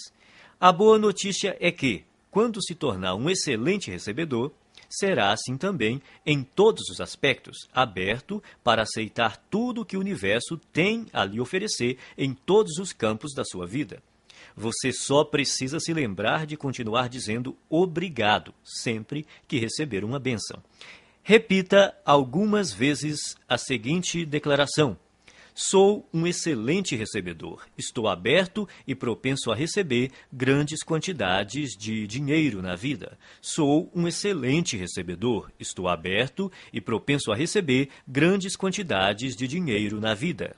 A boa notícia é que, quando se tornar um excelente recebedor, será assim também em todos os aspectos, aberto para aceitar tudo que o universo tem a lhe oferecer em todos os campos da sua vida. Você só precisa se lembrar de continuar dizendo obrigado sempre que receber uma bênção. Repita algumas vezes a seguinte declaração: sou um excelente recebedor. Estou aberto e propenso a receber grandes quantidades de dinheiro na vida. Sou um excelente recebedor. Estou aberto e propenso a receber grandes quantidades de dinheiro na vida.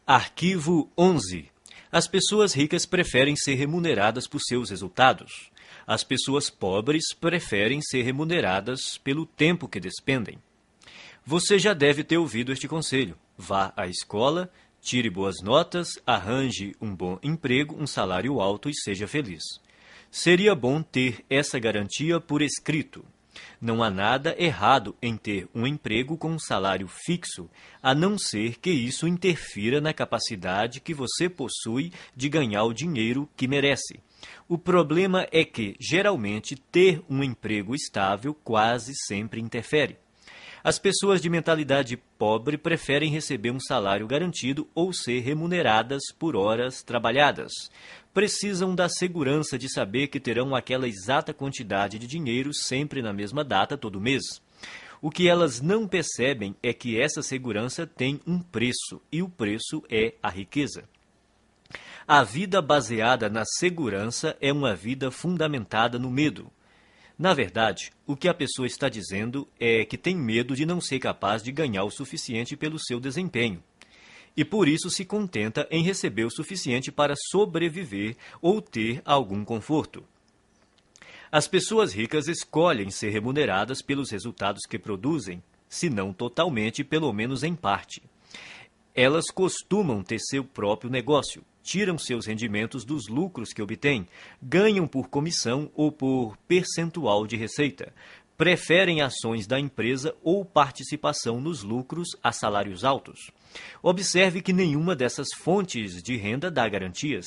Arquivo 11. As pessoas ricas preferem ser remuneradas por seus resultados. As pessoas pobres preferem ser remuneradas pelo tempo que despendem. Você já deve ter ouvido este conselho. Vá à escola, tire boas notas, arranje um bom emprego, um salário alto e seja feliz. Seria bom ter essa garantia por escrito. Não há nada errado em ter um emprego com um salário fixo, a não ser que isso interfira na capacidade que você possui de ganhar o dinheiro que merece. O problema é que, geralmente, ter um emprego estável quase sempre interfere. As pessoas de mentalidade pobre preferem receber um salário garantido ou ser remuneradas por horas trabalhadas. Precisam da segurança de saber que terão aquela exata quantidade de dinheiro sempre na mesma data todo mês. O que elas não percebem é que essa segurança tem um preço, e o preço é a riqueza. A vida baseada na segurança é uma vida fundamentada no medo. Na verdade, o que a pessoa está dizendo é que tem medo de não ser capaz de ganhar o suficiente pelo seu desempenho. E por isso se contenta em receber o suficiente para sobreviver ou ter algum conforto. As pessoas ricas escolhem ser remuneradas pelos resultados que produzem, se não totalmente, pelo menos em parte. Elas costumam ter seu próprio negócio, tiram seus rendimentos dos lucros que obtêm, ganham por comissão ou por percentual de receita, preferem ações da empresa ou participação nos lucros a salários altos. Observe que nenhuma dessas fontes de renda dá garantias.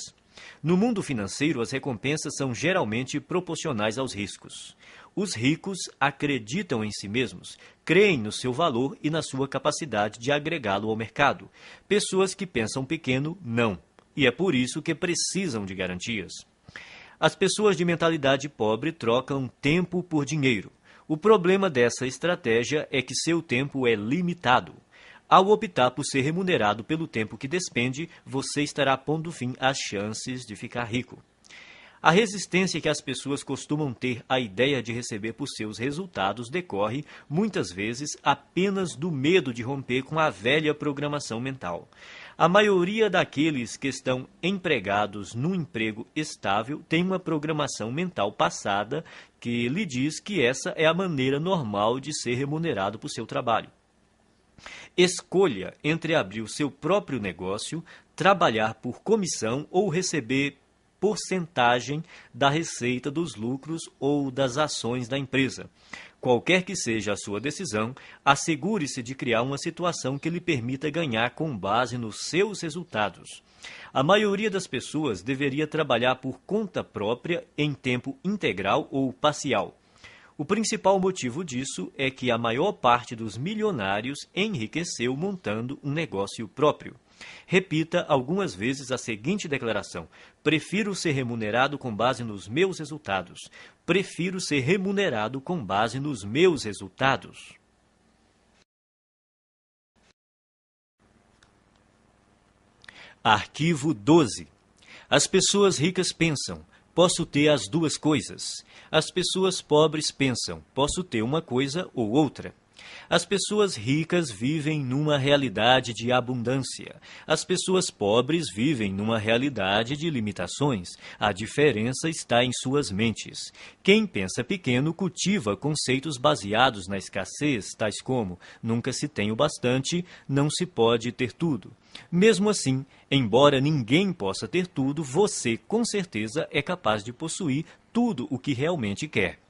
No mundo financeiro, as recompensas são geralmente proporcionais aos riscos. Os ricos acreditam em si mesmos, creem no seu valor e na sua capacidade de agregá-lo ao mercado. Pessoas que pensam pequeno, não. e é por isso que precisam de garantias. As pessoas de mentalidade pobre trocam tempo por dinheiro. O problema dessa estratégia é que seu tempo é limitado. Ao optar por ser remunerado pelo tempo que despende, você estará pondo fim às chances de ficar rico. A resistência que as pessoas costumam ter à ideia de receber por seus resultados decorre, muitas vezes, apenas do medo de romper com a velha programação mental. A maioria daqueles que estão empregados num emprego estável tem uma programação mental passada que lhe diz que essa é a maneira normal de ser remunerado por seu trabalho. Escolha entre abrir o seu próprio negócio, trabalhar por comissão ou receber porcentagem da receita dos lucros ou das ações da empresa. Qualquer que seja a sua decisão, assegure-se de criar uma situação que lhe permita ganhar com base nos seus resultados. A maioria das pessoas deveria trabalhar por conta própria em tempo integral ou parcial. O principal motivo disso é que a maior parte dos milionários enriqueceu montando um negócio próprio. Repita algumas vezes a seguinte declaração: prefiro ser remunerado com base nos meus resultados. Prefiro ser remunerado com base nos meus resultados. Arquivo 12. As pessoas ricas pensam: posso ter as duas coisas. As pessoas pobres pensam: posso ter uma coisa ou outra. As pessoas ricas vivem numa realidade de abundância. As pessoas pobres vivem numa realidade de limitações. A diferença está em suas mentes. Quem pensa pequeno cultiva conceitos baseados na escassez, tais como: nunca se tem o bastante, não se pode ter tudo. Mesmo assim, embora ninguém possa ter tudo, você, com certeza, é capaz de possuir tudo o que realmente quer.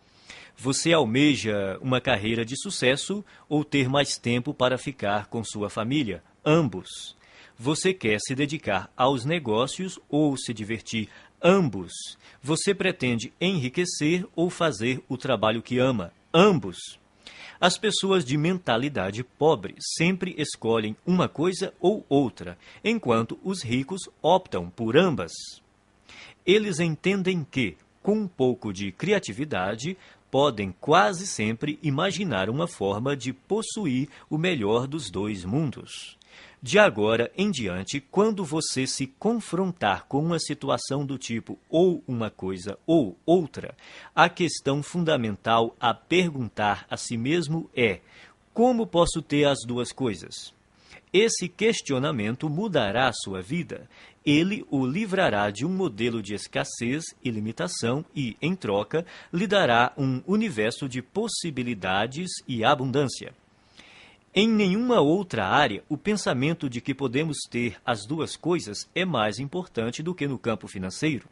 Você almeja uma carreira de sucesso ou ter mais tempo para ficar com sua família? Ambos. Você quer se dedicar aos negócios ou se divertir? Ambos. Você pretende enriquecer ou fazer o trabalho que ama? Ambos. As pessoas de mentalidade pobre sempre escolhem uma coisa ou outra, enquanto os ricos optam por ambas. Eles entendem que, com um pouco de criatividade, podem quase sempre imaginar uma forma de possuir o melhor dos dois mundos. De agora em diante, quando você se confrontar com uma situação do tipo ou uma coisa ou outra, a questão fundamental a perguntar a si mesmo é: como posso ter as duas coisas? Esse questionamento mudará a sua vida. Ele o livrará de um modelo de escassez e limitação e, em troca, lhe dará um universo de possibilidades e abundância. Em nenhuma outra área, o pensamento de que podemos ter as duas coisas é mais importante do que no campo financeiro.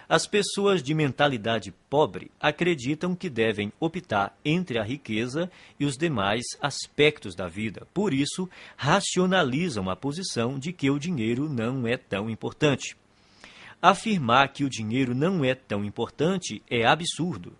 As pessoas de mentalidade pobre acreditam que devem optar entre a riqueza e os demais aspectos da vida. Por isso, racionalizam a posição de que o dinheiro não é tão importante. Afirmar que o dinheiro não é tão importante é absurdo.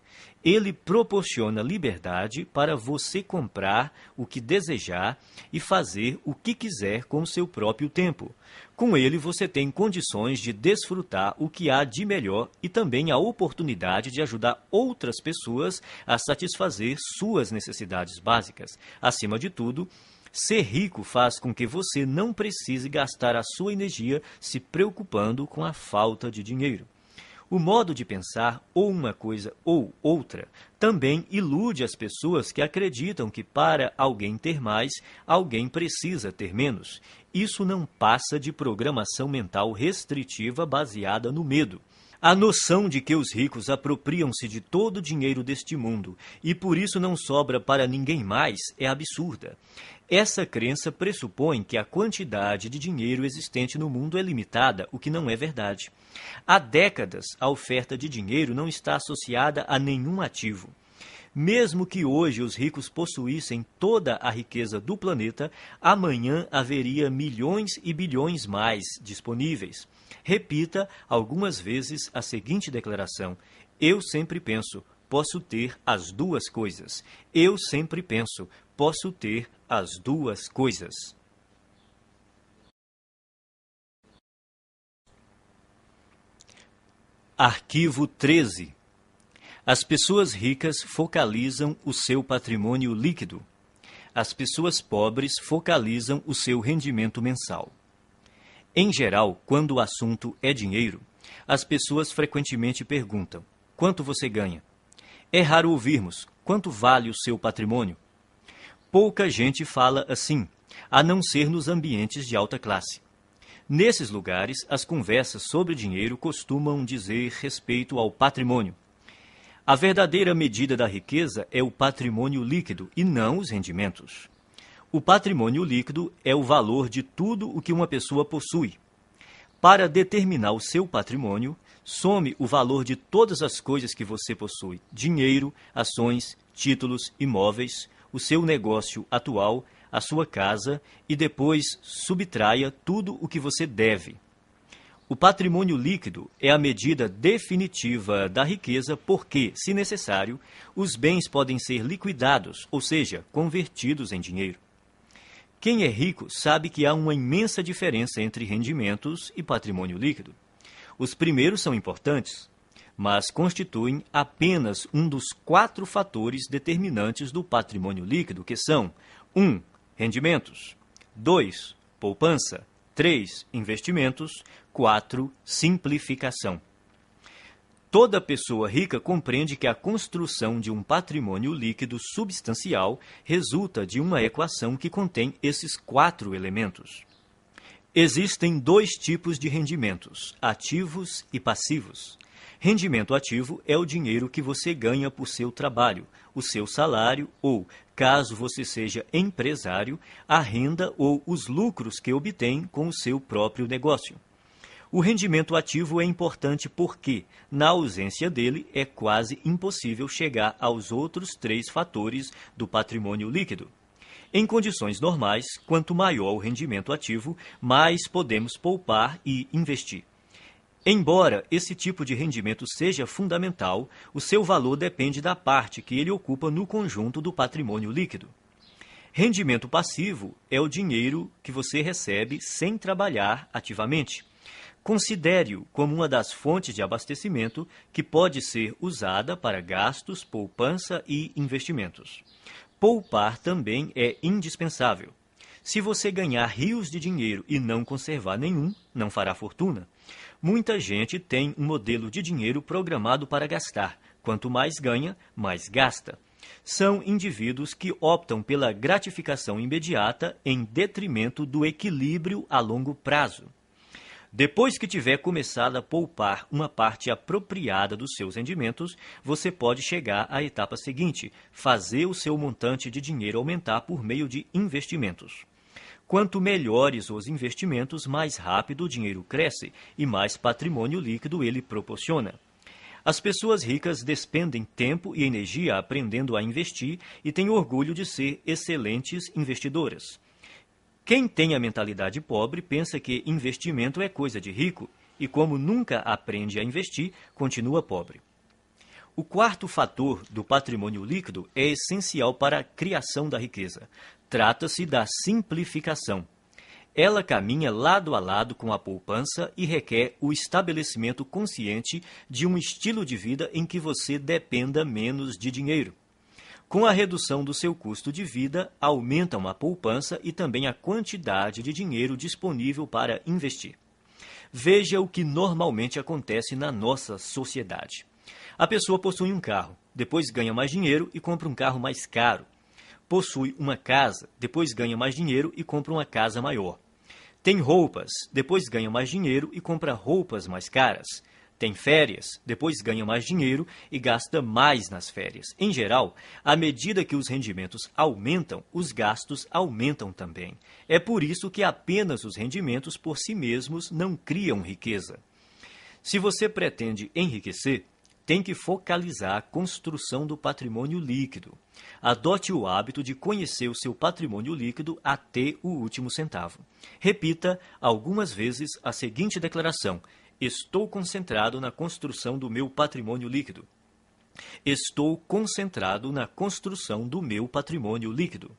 Ele proporciona liberdade para você comprar o que desejar e fazer o que quiser com seu próprio tempo. Com ele, você tem condições de desfrutar o que há de melhor e também a oportunidade de ajudar outras pessoas a satisfazer suas necessidades básicas. Acima de tudo, ser rico faz com que você não precise gastar a sua energia se preocupando com a falta de dinheiro. O modo de pensar, ou uma coisa ou outra, também ilude as pessoas que acreditam que para alguém ter mais, alguém precisa ter menos. Isso não passa de programação mental restritiva baseada no medo. A noção de que os ricos apropriam-se de todo o dinheiro deste mundo e por isso não sobra para ninguém mais é absurda. Essa crença pressupõe que a quantidade de dinheiro existente no mundo é limitada, o que não é verdade. Há décadas, a oferta de dinheiro não está associada a nenhum ativo. Mesmo que hoje os ricos possuíssem toda a riqueza do planeta, amanhã haveria milhões e bilhões mais disponíveis. Repita algumas vezes a seguinte declaração: eu sempre penso, posso ter as duas coisas. Eu sempre penso, posso ter as duas coisas. Arquivo 13. As pessoas ricas focalizam o seu patrimônio líquido. As pessoas pobres focalizam o seu rendimento mensal. Em geral, quando o assunto é dinheiro, as pessoas frequentemente perguntam: quanto você ganha? É raro ouvirmos: quanto vale o seu patrimônio? Pouca gente fala assim, a não ser nos ambientes de alta classe. Nesses lugares, as conversas sobre dinheiro costumam dizer respeito ao patrimônio. A verdadeira medida da riqueza é o patrimônio líquido e não os rendimentos. O patrimônio líquido é o valor de tudo o que uma pessoa possui. Para determinar o seu patrimônio, some o valor de todas as coisas que você possui: dinheiro, ações, títulos, imóveis, o seu negócio atual, a sua casa, e depois subtraia tudo o que você deve. O patrimônio líquido é a medida definitiva da riqueza porque, se necessário, os bens podem ser liquidados, ou seja, convertidos em dinheiro. Quem é rico sabe que há uma imensa diferença entre rendimentos e patrimônio líquido. Os primeiros são importantes, mas constituem apenas um dos 4 fatores determinantes do patrimônio líquido, que são 1. Rendimentos, 2. Poupança, 3. Investimentos, 4. Simplificação. Toda pessoa rica compreende que a construção de um patrimônio líquido substancial resulta de uma equação que contém esses 4 elementos. Existem 2 tipos de rendimentos: ativos e passivos. Rendimento ativo é o dinheiro que você ganha por seu trabalho, o seu salário ou, caso você seja empresário, a renda ou os lucros que obtém com o seu próprio negócio. O rendimento ativo é importante porque, na ausência dele, é quase impossível chegar aos outros 3 fatores do patrimônio líquido. Em condições normais, quanto maior o rendimento ativo, mais podemos poupar e investir. Embora esse tipo de rendimento seja fundamental, o seu valor depende da parte que ele ocupa no conjunto do patrimônio líquido. Rendimento passivo é o dinheiro que você recebe sem trabalhar ativamente. Considere-o como uma das fontes de abastecimento que pode ser usada para gastos, poupança e investimentos. Poupar também é indispensável. Se você ganhar rios de dinheiro e não conservar nenhum, não fará fortuna. Muita gente tem um modelo de dinheiro programado para gastar. Quanto mais ganha, mais gasta. São indivíduos que optam pela gratificação imediata em detrimento do equilíbrio a longo prazo. Depois que tiver começado a poupar uma parte apropriada dos seus rendimentos, você pode chegar à etapa seguinte: fazer o seu montante de dinheiro aumentar por meio de investimentos. Quanto melhores os investimentos, mais rápido o dinheiro cresce e mais patrimônio líquido ele proporciona. As pessoas ricas despendem tempo e energia aprendendo a investir e têm orgulho de ser excelentes investidoras. Quem tem a mentalidade pobre pensa que investimento é coisa de rico e, como nunca aprende a investir, continua pobre. O 4º fator do patrimônio líquido é essencial para a criação da riqueza. Trata-se da simplificação. Ela caminha lado a lado com a poupança e requer o estabelecimento consciente de um estilo de vida em que você dependa menos de dinheiro. Com a redução do seu custo de vida, aumentam a poupança e também a quantidade de dinheiro disponível para investir. Veja o que normalmente acontece na nossa sociedade. A pessoa possui um carro, depois ganha mais dinheiro e compra um carro mais caro. Possui uma casa, depois ganha mais dinheiro e compra uma casa maior. Tem roupas, depois ganha mais dinheiro e compra roupas mais caras. Tem férias, depois ganha mais dinheiro e gasta mais nas férias. Em geral, à medida que os rendimentos aumentam, os gastos aumentam também. É por isso que apenas os rendimentos por si mesmos não criam riqueza. Se você pretende enriquecer, tem que focalizar a construção do patrimônio líquido. Adote o hábito de conhecer o seu patrimônio líquido até o último centavo. Repita algumas vezes a seguinte declaração: estou concentrado na construção do meu patrimônio líquido. Estou concentrado na construção do meu patrimônio líquido.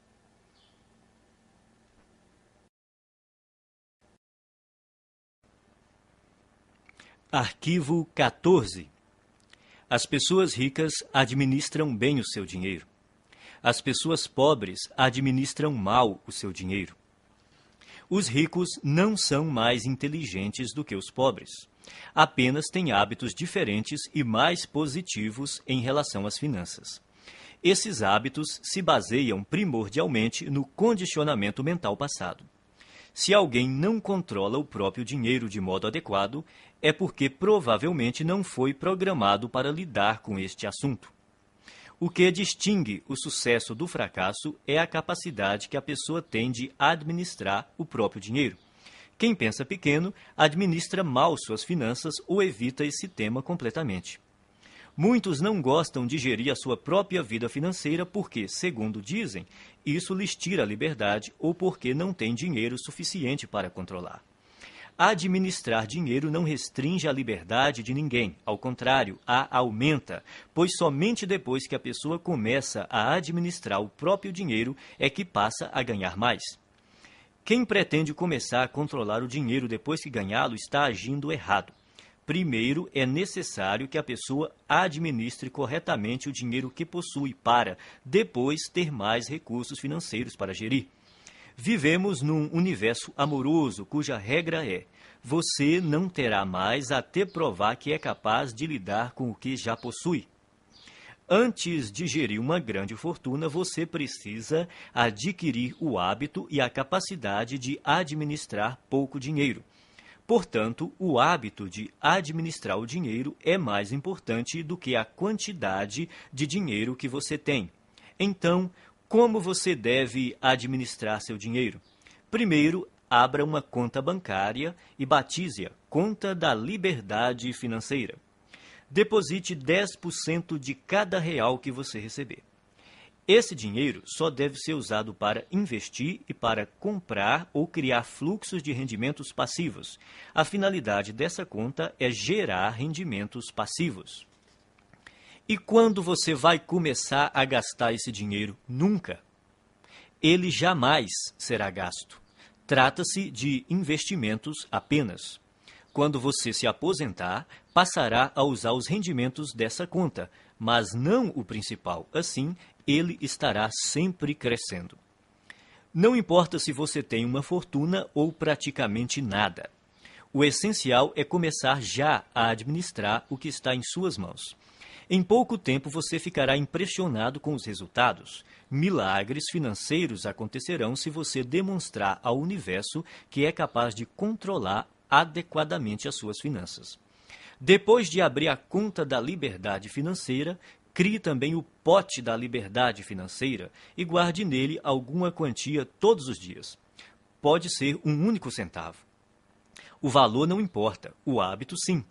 Arquivo 14. As pessoas ricas administram bem o seu dinheiro. As pessoas pobres administram mal o seu dinheiro. Os ricos não são mais inteligentes do que os pobres. Apenas têm hábitos diferentes e mais positivos em relação às finanças. Esses hábitos se baseiam primordialmente no condicionamento mental passado. Se alguém não controla o próprio dinheiro de modo adequado, é porque provavelmente não foi programado para lidar com este assunto. O que distingue o sucesso do fracasso é a capacidade que a pessoa tem de administrar o próprio dinheiro. Quem pensa pequeno administra mal suas finanças ou evita esse tema completamente. Muitos não gostam de gerir a sua própria vida financeira porque, segundo dizem, isso lhes tira a liberdade ou porque não têm dinheiro suficiente para controlar. Administrar dinheiro não restringe a liberdade de ninguém, ao contrário, a aumenta, pois somente depois que a pessoa começa a administrar o próprio dinheiro é que passa a ganhar mais. Quem pretende começar a controlar o dinheiro depois que ganhá-lo está agindo errado. Primeiro, é necessário que a pessoa administre corretamente o dinheiro que possui para, depois, ter mais recursos financeiros para gerir. Vivemos num universo amoroso cuja regra é: você não terá mais até provar que é capaz de lidar com o que já possui. Antes de gerir uma grande fortuna, você precisa adquirir o hábito e a capacidade de administrar pouco dinheiro. Portanto, o hábito de administrar o dinheiro é mais importante do que a quantidade de dinheiro que você tem. Então, como você deve administrar seu dinheiro? Primeiro, abra uma conta bancária e batize-a Conta da Liberdade Financeira. Deposite 10% de cada real que você receber. Esse dinheiro só deve ser usado para investir e para comprar ou criar fluxos de rendimentos passivos. A finalidade dessa conta é gerar rendimentos passivos. E quando você vai começar a gastar esse dinheiro? Nunca. Ele jamais será gasto. Trata-se de investimentos apenas. Quando você se aposentar, passará a usar os rendimentos dessa conta, mas não o principal. Assim, ele estará sempre crescendo. Não importa se você tem uma fortuna ou praticamente nada. O essencial é começar já a administrar o que está em suas mãos. Em pouco tempo você ficará impressionado com os resultados. Milagres financeiros acontecerão se você demonstrar ao universo que é capaz de controlar adequadamente as suas finanças. Depois de abrir a conta da liberdade financeira, crie também o pote da liberdade financeira e guarde nele alguma quantia todos os dias. Pode ser um único centavo. O valor não importa, o hábito sim.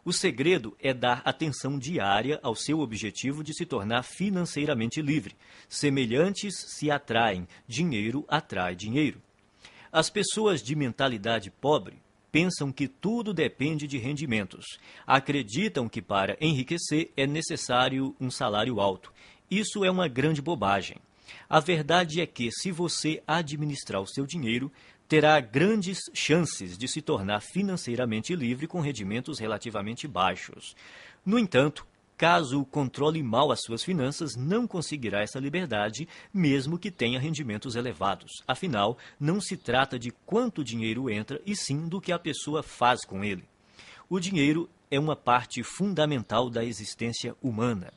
O segredo é dar atenção diária ao seu objetivo de se tornar financeiramente livre. Semelhantes se atraem, dinheiro atrai dinheiro. As pessoas de mentalidade pobre pensam que tudo depende de rendimentos. Acreditam que para enriquecer é necessário um salário alto. Isso é uma grande bobagem. A verdade é que, se você administrar o seu dinheiro, terá grandes chances de se tornar financeiramente livre com rendimentos relativamente baixos. No entanto, caso controle mal as suas finanças, não conseguirá essa liberdade, mesmo que tenha rendimentos elevados. Afinal, não se trata de quanto dinheiro entra, e sim do que a pessoa faz com ele. O dinheiro é uma parte fundamental da existência humana.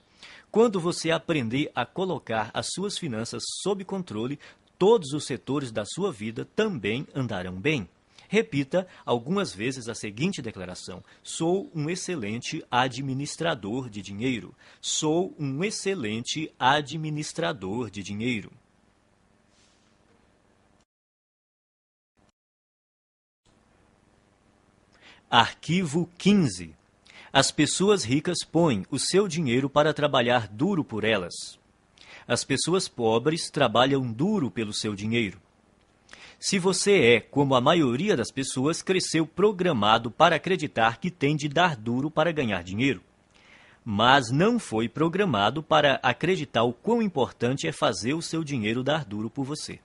Quando você aprender a colocar as suas finanças sob controle, todos os setores da sua vida também andarão bem. Repita algumas vezes a seguinte declaração: sou um excelente administrador de dinheiro. Sou um excelente administrador de dinheiro. Arquivo 15. As pessoas ricas põem o seu dinheiro para trabalhar duro por elas. As pessoas pobres trabalham duro pelo seu dinheiro. Se você é, como a maioria das pessoas, cresceu programado para acreditar que tem de dar duro para ganhar dinheiro. Mas não foi programado para acreditar o quão importante é fazer o seu dinheiro dar duro por você.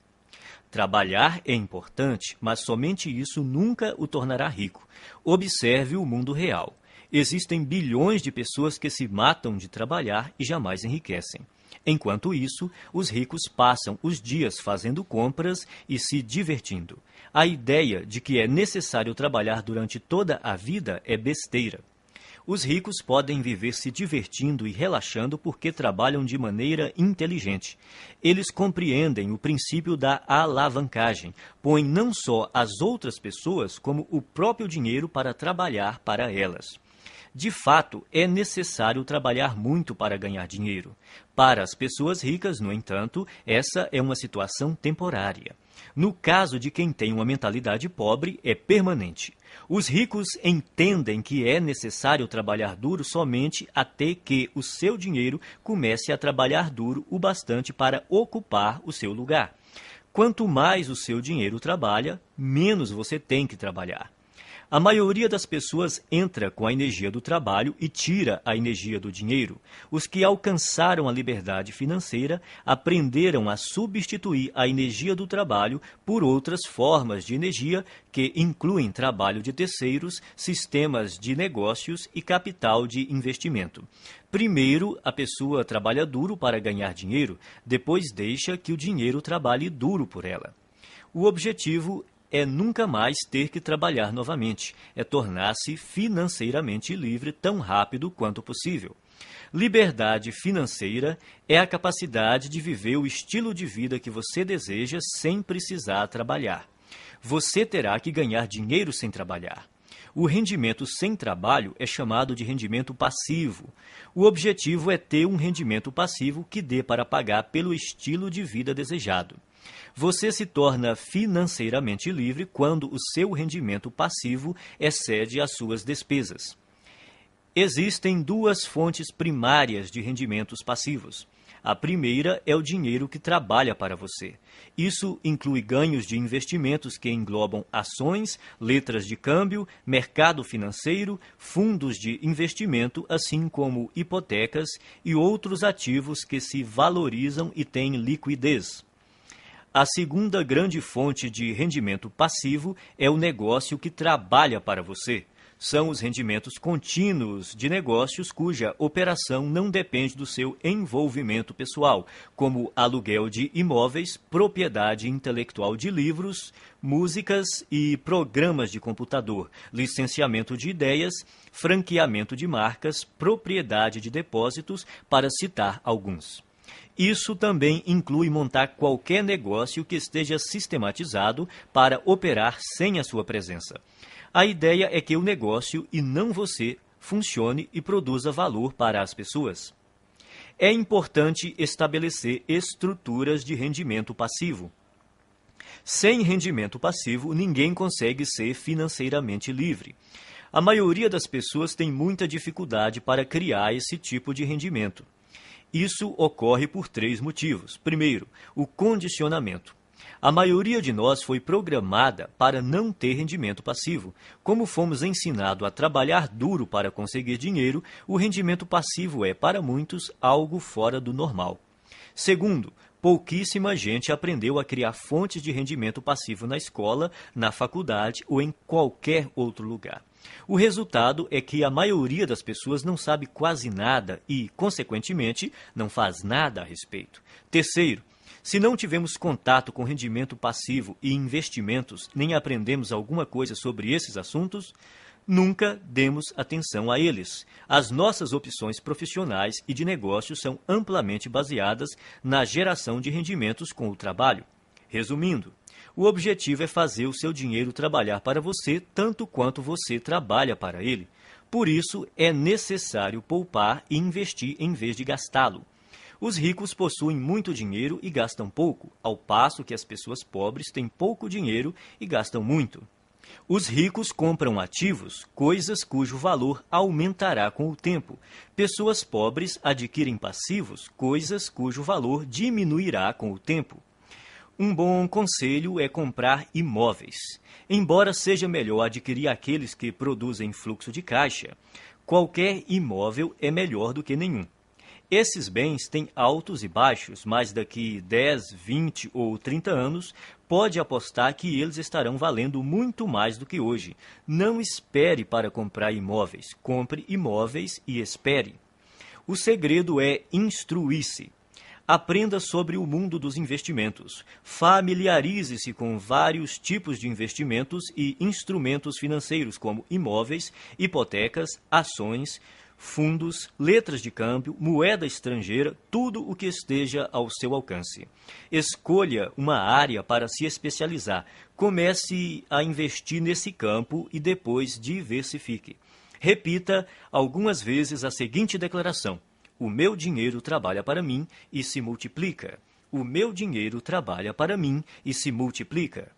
Trabalhar é importante, mas somente isso nunca o tornará rico. Observe o mundo real. Existem bilhões de pessoas que se matam de trabalhar e jamais enriquecem. Enquanto isso, os ricos passam os dias fazendo compras e se divertindo. A ideia de que é necessário trabalhar durante toda a vida é besteira. Os ricos podem viver se divertindo e relaxando porque trabalham de maneira inteligente. Eles compreendem o princípio da alavancagem, põem não só as outras pessoas, como o próprio dinheiro para trabalhar para elas. De fato, é necessário trabalhar muito para ganhar dinheiro. Para as pessoas ricas, no entanto, essa é uma situação temporária. No caso de quem tem uma mentalidade pobre, é permanente. Os ricos entendem que é necessário trabalhar duro somente até que o seu dinheiro comece a trabalhar duro o bastante para ocupar o seu lugar. Quanto mais o seu dinheiro trabalha, menos você tem que trabalhar. A maioria das pessoas entra com a energia do trabalho e tira a energia do dinheiro. Os que alcançaram a liberdade financeira aprenderam a substituir a energia do trabalho por outras formas de energia que incluem trabalho de terceiros, sistemas de negócios e capital de investimento. Primeiro, a pessoa trabalha duro para ganhar dinheiro, depois deixa que o dinheiro trabalhe duro por ela. O objetivo é nunca mais ter que trabalhar novamente, é tornar-se financeiramente livre tão rápido quanto possível. Liberdade financeira é a capacidade de viver o estilo de vida que você deseja sem precisar trabalhar. Você terá que ganhar dinheiro sem trabalhar. O rendimento sem trabalho é chamado de rendimento passivo. O objetivo é ter um rendimento passivo que dê para pagar pelo estilo de vida desejado. Você se torna financeiramente livre quando o seu rendimento passivo excede as suas despesas. Existem duas fontes primárias de rendimentos passivos. A primeira é o dinheiro que trabalha para você. Isso inclui ganhos de investimentos que englobam ações, letras de câmbio, mercado financeiro, fundos de investimento, assim como hipotecas e outros ativos que se valorizam e têm liquidez. A segunda grande fonte de rendimento passivo é o negócio que trabalha para você. São os rendimentos contínuos de negócios cuja operação não depende do seu envolvimento pessoal, como aluguel de imóveis, propriedade intelectual de livros, músicas e programas de computador, licenciamento de ideias, franqueamento de marcas, propriedade de depósitos, para citar alguns. Isso também inclui montar qualquer negócio que esteja sistematizado para operar sem a sua presença. A ideia é que o negócio, e não você, funcione e produza valor para as pessoas. É importante estabelecer estruturas de rendimento passivo. Sem rendimento passivo, ninguém consegue ser financeiramente livre. A maioria das pessoas tem muita dificuldade para criar esse tipo de rendimento. Isso ocorre por 3 motivos. Primeiro, o condicionamento. A maioria de nós foi programada para não ter rendimento passivo. Como fomos ensinados a trabalhar duro para conseguir dinheiro, o rendimento passivo é, para muitos, algo fora do normal. Segundo, pouquíssima gente aprendeu a criar fontes de rendimento passivo na escola, na faculdade ou em qualquer outro lugar. O resultado é que a maioria das pessoas não sabe quase nada e, consequentemente, não faz nada a respeito. Terceiro, se não tivemos contato com rendimento passivo e investimentos, nem aprendemos alguma coisa sobre esses assuntos, nunca demos atenção a eles. As nossas opções profissionais e de negócios são amplamente baseadas na geração de rendimentos com o trabalho. Resumindo, o objetivo é fazer o seu dinheiro trabalhar para você tanto quanto você trabalha para ele. Por isso, é necessário poupar e investir em vez de gastá-lo. Os ricos possuem muito dinheiro e gastam pouco, ao passo que as pessoas pobres têm pouco dinheiro e gastam muito. Os ricos compram ativos, coisas cujo valor aumentará com o tempo. Pessoas pobres adquirem passivos, coisas cujo valor diminuirá com o tempo. Um bom conselho é comprar imóveis. Embora seja melhor adquirir aqueles que produzem fluxo de caixa, qualquer imóvel é melhor do que nenhum. Esses bens têm altos e baixos, mas daqui 10, 20 ou 30 anos, pode apostar que eles estarão valendo muito mais do que hoje. Não espere para comprar imóveis. Compre imóveis e espere. O segredo é instruir-se. Aprenda sobre o mundo dos investimentos. Familiarize-se com vários tipos de investimentos e instrumentos financeiros, como imóveis, hipotecas, ações, fundos, letras de câmbio, moeda estrangeira, tudo o que esteja ao seu alcance. Escolha uma área para se especializar. Comece a investir nesse campo e depois diversifique. Repita algumas vezes a seguinte declaração: o meu dinheiro trabalha para mim e se multiplica. O meu dinheiro trabalha para mim e se multiplica.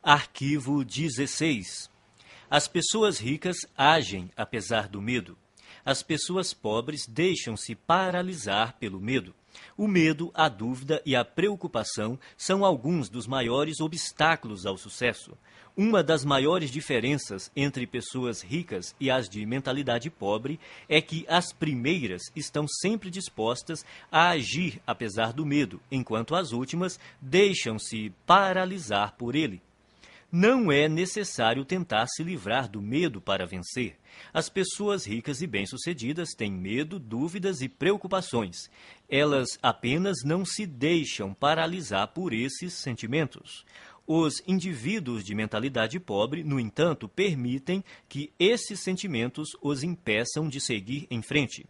Arquivo 16. As pessoas ricas agem apesar do medo. As pessoas pobres deixam-se paralisar pelo medo. O medo, a dúvida e a preocupação são alguns dos maiores obstáculos ao sucesso. Uma das maiores diferenças entre pessoas ricas e as de mentalidade pobre é que as primeiras estão sempre dispostas a agir apesar do medo, enquanto as últimas deixam-se paralisar por ele. Não é necessário tentar se livrar do medo para vencer. As pessoas ricas e bem-sucedidas têm medo, dúvidas e preocupações. Elas apenas não se deixam paralisar por esses sentimentos. Os indivíduos de mentalidade pobre, no entanto, permitem que esses sentimentos os impeçam de seguir em frente.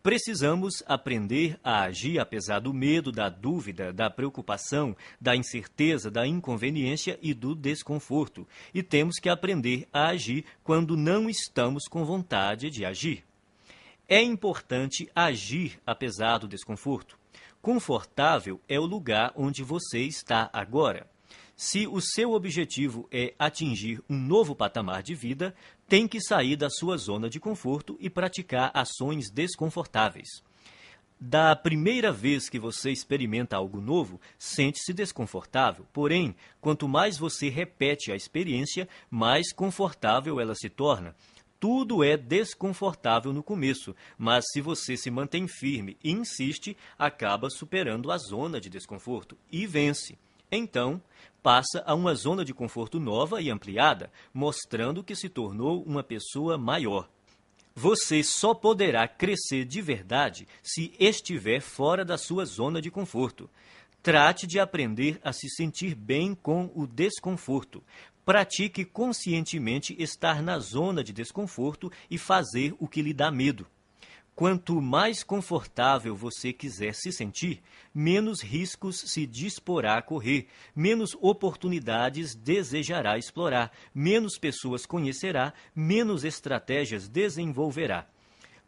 Precisamos aprender a agir apesar do medo, da dúvida, da preocupação, da incerteza, da inconveniência e do desconforto. E temos que aprender a agir quando não estamos com vontade de agir. É importante agir apesar do desconforto. Confortável é o lugar onde você está agora. Se o seu objetivo é atingir um novo patamar de vida, tem que sair da sua zona de conforto e praticar ações desconfortáveis. Da primeira vez que você experimenta algo novo, sente-se desconfortável. Porém, quanto mais você repete a experiência, mais confortável ela se torna. Tudo é desconfortável no começo, mas se você se mantém firme e insiste, acaba superando a zona de desconforto e vence. Então, passa a uma zona de conforto nova e ampliada, mostrando que se tornou uma pessoa maior. Você só poderá crescer de verdade se estiver fora da sua zona de conforto. Trate de aprender a se sentir bem com o desconforto. Pratique conscientemente estar na zona de desconforto e fazer o que lhe dá medo. Quanto mais confortável você quiser se sentir, menos riscos se disporá a correr, menos oportunidades desejará explorar, menos pessoas conhecerá, menos estratégias desenvolverá.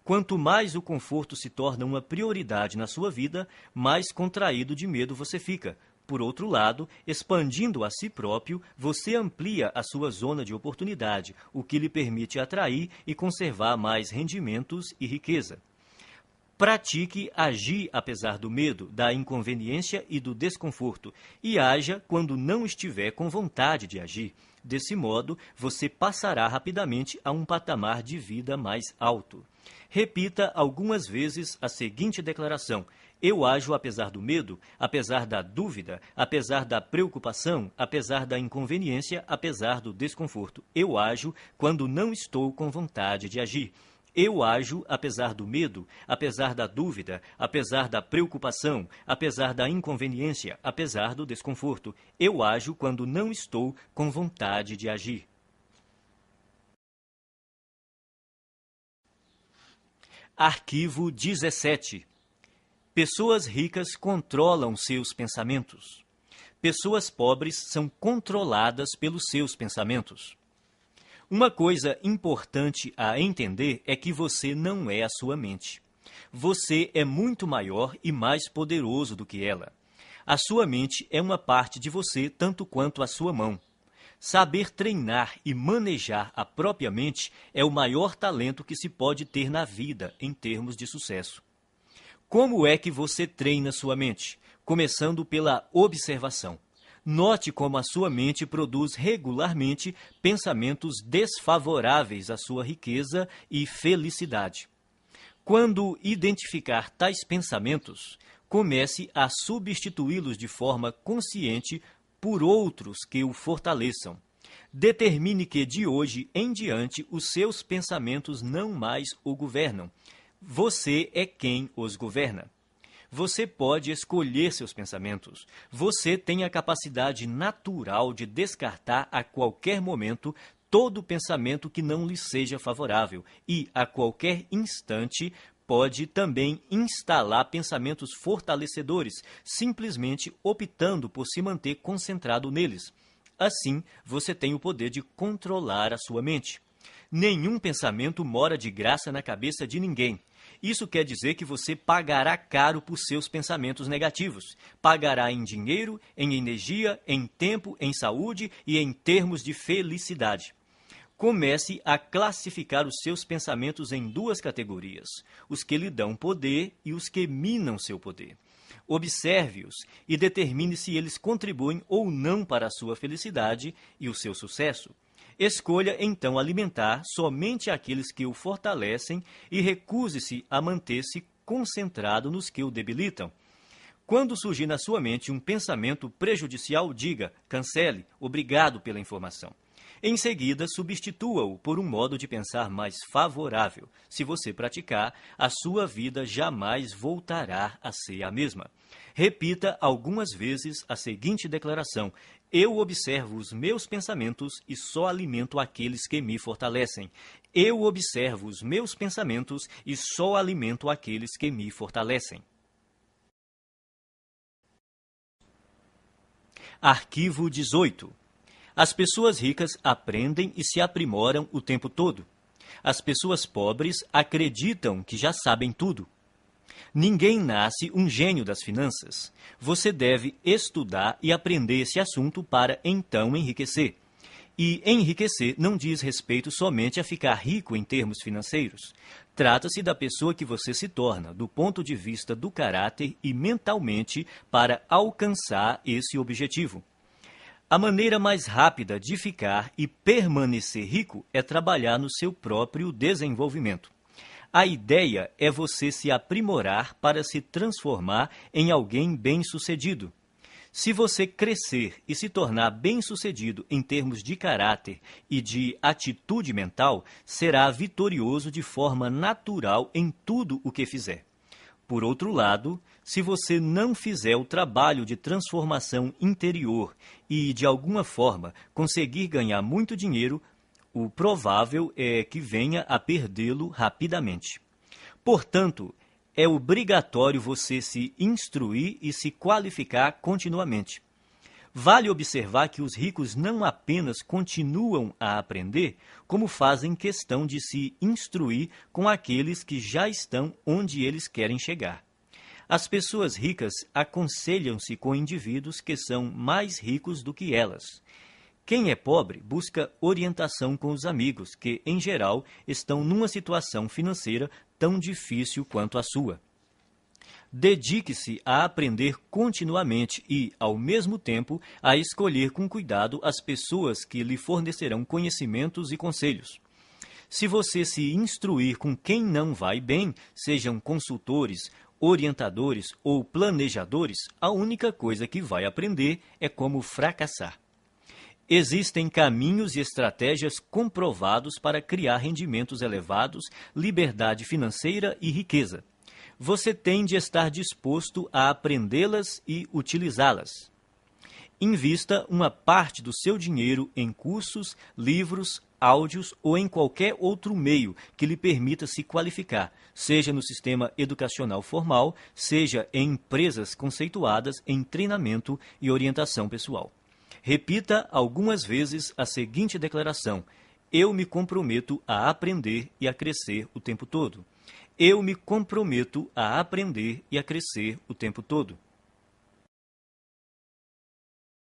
Quanto mais o conforto se torna uma prioridade na sua vida, mais contraído de medo você fica. Por outro lado, expandindo a si próprio, você amplia a sua zona de oportunidade, o que lhe permite atrair e conservar mais rendimentos e riqueza. Pratique agir apesar do medo, da inconveniência e do desconforto, e haja quando não estiver com vontade de agir. Desse modo, você passará rapidamente a um patamar de vida mais alto. Repita algumas vezes a seguinte declaração: eu ajo apesar do medo, apesar da dúvida, apesar da preocupação, apesar da inconveniência, apesar do desconforto. Eu ajo quando não estou com vontade de agir. Eu ajo apesar do medo, apesar da dúvida, apesar da preocupação, apesar da inconveniência, apesar do desconforto. Eu ajo quando não estou com vontade de agir. Arquivo 17. Pessoas ricas controlam seus pensamentos. Pessoas pobres são controladas pelos seus pensamentos. Uma coisa importante a entender é que você não é a sua mente. Você é muito maior e mais poderoso do que ela. A sua mente é uma parte de você tanto quanto a sua mão. Saber treinar e manejar a própria mente é o maior talento que se pode ter na vida em termos de sucesso. Como é que você treina sua mente? Começando pela observação. Note como a sua mente produz regularmente pensamentos desfavoráveis à sua riqueza e felicidade. Quando identificar tais pensamentos, comece a substituí-los de forma consciente por outros que o fortaleçam. Determine que de hoje em diante os seus pensamentos não mais o governam. Você é quem os governa. Você pode escolher seus pensamentos. Você tem a capacidade natural de descartar a qualquer momento todo pensamento que não lhe seja favorável e, a qualquer instante, pode também instalar pensamentos fortalecedores, simplesmente optando por se manter concentrado neles. Assim, você tem o poder de controlar a sua mente. Nenhum pensamento mora de graça na cabeça de ninguém. Isso quer dizer que você pagará caro por seus pensamentos negativos. Pagará em dinheiro, em energia, em tempo, em saúde e em termos de felicidade. Comece a classificar os seus pensamentos em duas categorias: os que lhe dão poder e os que minam seu poder. Observe-os e determine se eles contribuem ou não para a sua felicidade e o seu sucesso. Escolha, então, alimentar somente aqueles que o fortalecem e recuse-se a manter-se concentrado nos que o debilitam. Quando surgir na sua mente um pensamento prejudicial, diga: cancele, obrigado pela informação. Em seguida, substitua-o por um modo de pensar mais favorável. Se você praticar, a sua vida jamais voltará a ser a mesma. Repita algumas vezes a seguinte declaração: eu observo os meus pensamentos e só alimento aqueles que me fortalecem. Eu observo os meus pensamentos e só alimento aqueles que me fortalecem. Arquivo 18. As pessoas ricas aprendem e se aprimoram o tempo todo. As pessoas pobres acreditam que já sabem tudo. Ninguém nasce um gênio das finanças. Você deve estudar e aprender esse assunto para então enriquecer. E enriquecer não diz respeito somente a ficar rico em termos financeiros. Trata-se da pessoa que você se torna, do ponto de vista do caráter e mentalmente, para alcançar esse objetivo. A maneira mais rápida de ficar e permanecer rico é trabalhar no seu próprio desenvolvimento. A ideia é você se aprimorar para se transformar em alguém bem-sucedido. Se você crescer e se tornar bem-sucedido em termos de caráter e de atitude mental, será vitorioso de forma natural em tudo o que fizer. Por outro lado, se você não fizer o trabalho de transformação interior e, de alguma forma, conseguir ganhar muito dinheiro, o provável é que venha a perdê-lo rapidamente. Portanto, é obrigatório você se instruir e se qualificar continuamente. Vale observar que os ricos não apenas continuam a aprender, como fazem questão de se instruir com aqueles que já estão onde eles querem chegar. As pessoas ricas aconselham-se com indivíduos que são mais ricos do que elas. Quem é pobre busca orientação com os amigos, que, em geral, estão numa situação financeira tão difícil quanto a sua. Dedique-se a aprender continuamente e, ao mesmo tempo, a escolher com cuidado as pessoas que lhe fornecerão conhecimentos e conselhos. Se você se instruir com quem não vai bem, sejam consultores, orientadores ou planejadores, a única coisa que vai aprender é como fracassar. Existem caminhos e estratégias comprovados para criar rendimentos elevados, liberdade financeira e riqueza. Você tem de estar disposto a aprendê-las e utilizá-las. Invista uma parte do seu dinheiro em cursos, livros, áudios ou em qualquer outro meio que lhe permita se qualificar, seja no sistema educacional formal, seja em empresas conceituadas em treinamento e orientação pessoal. Repita algumas vezes a seguinte declaração: eu me comprometo a aprender e a crescer o tempo todo. Eu me comprometo a aprender e a crescer o tempo todo.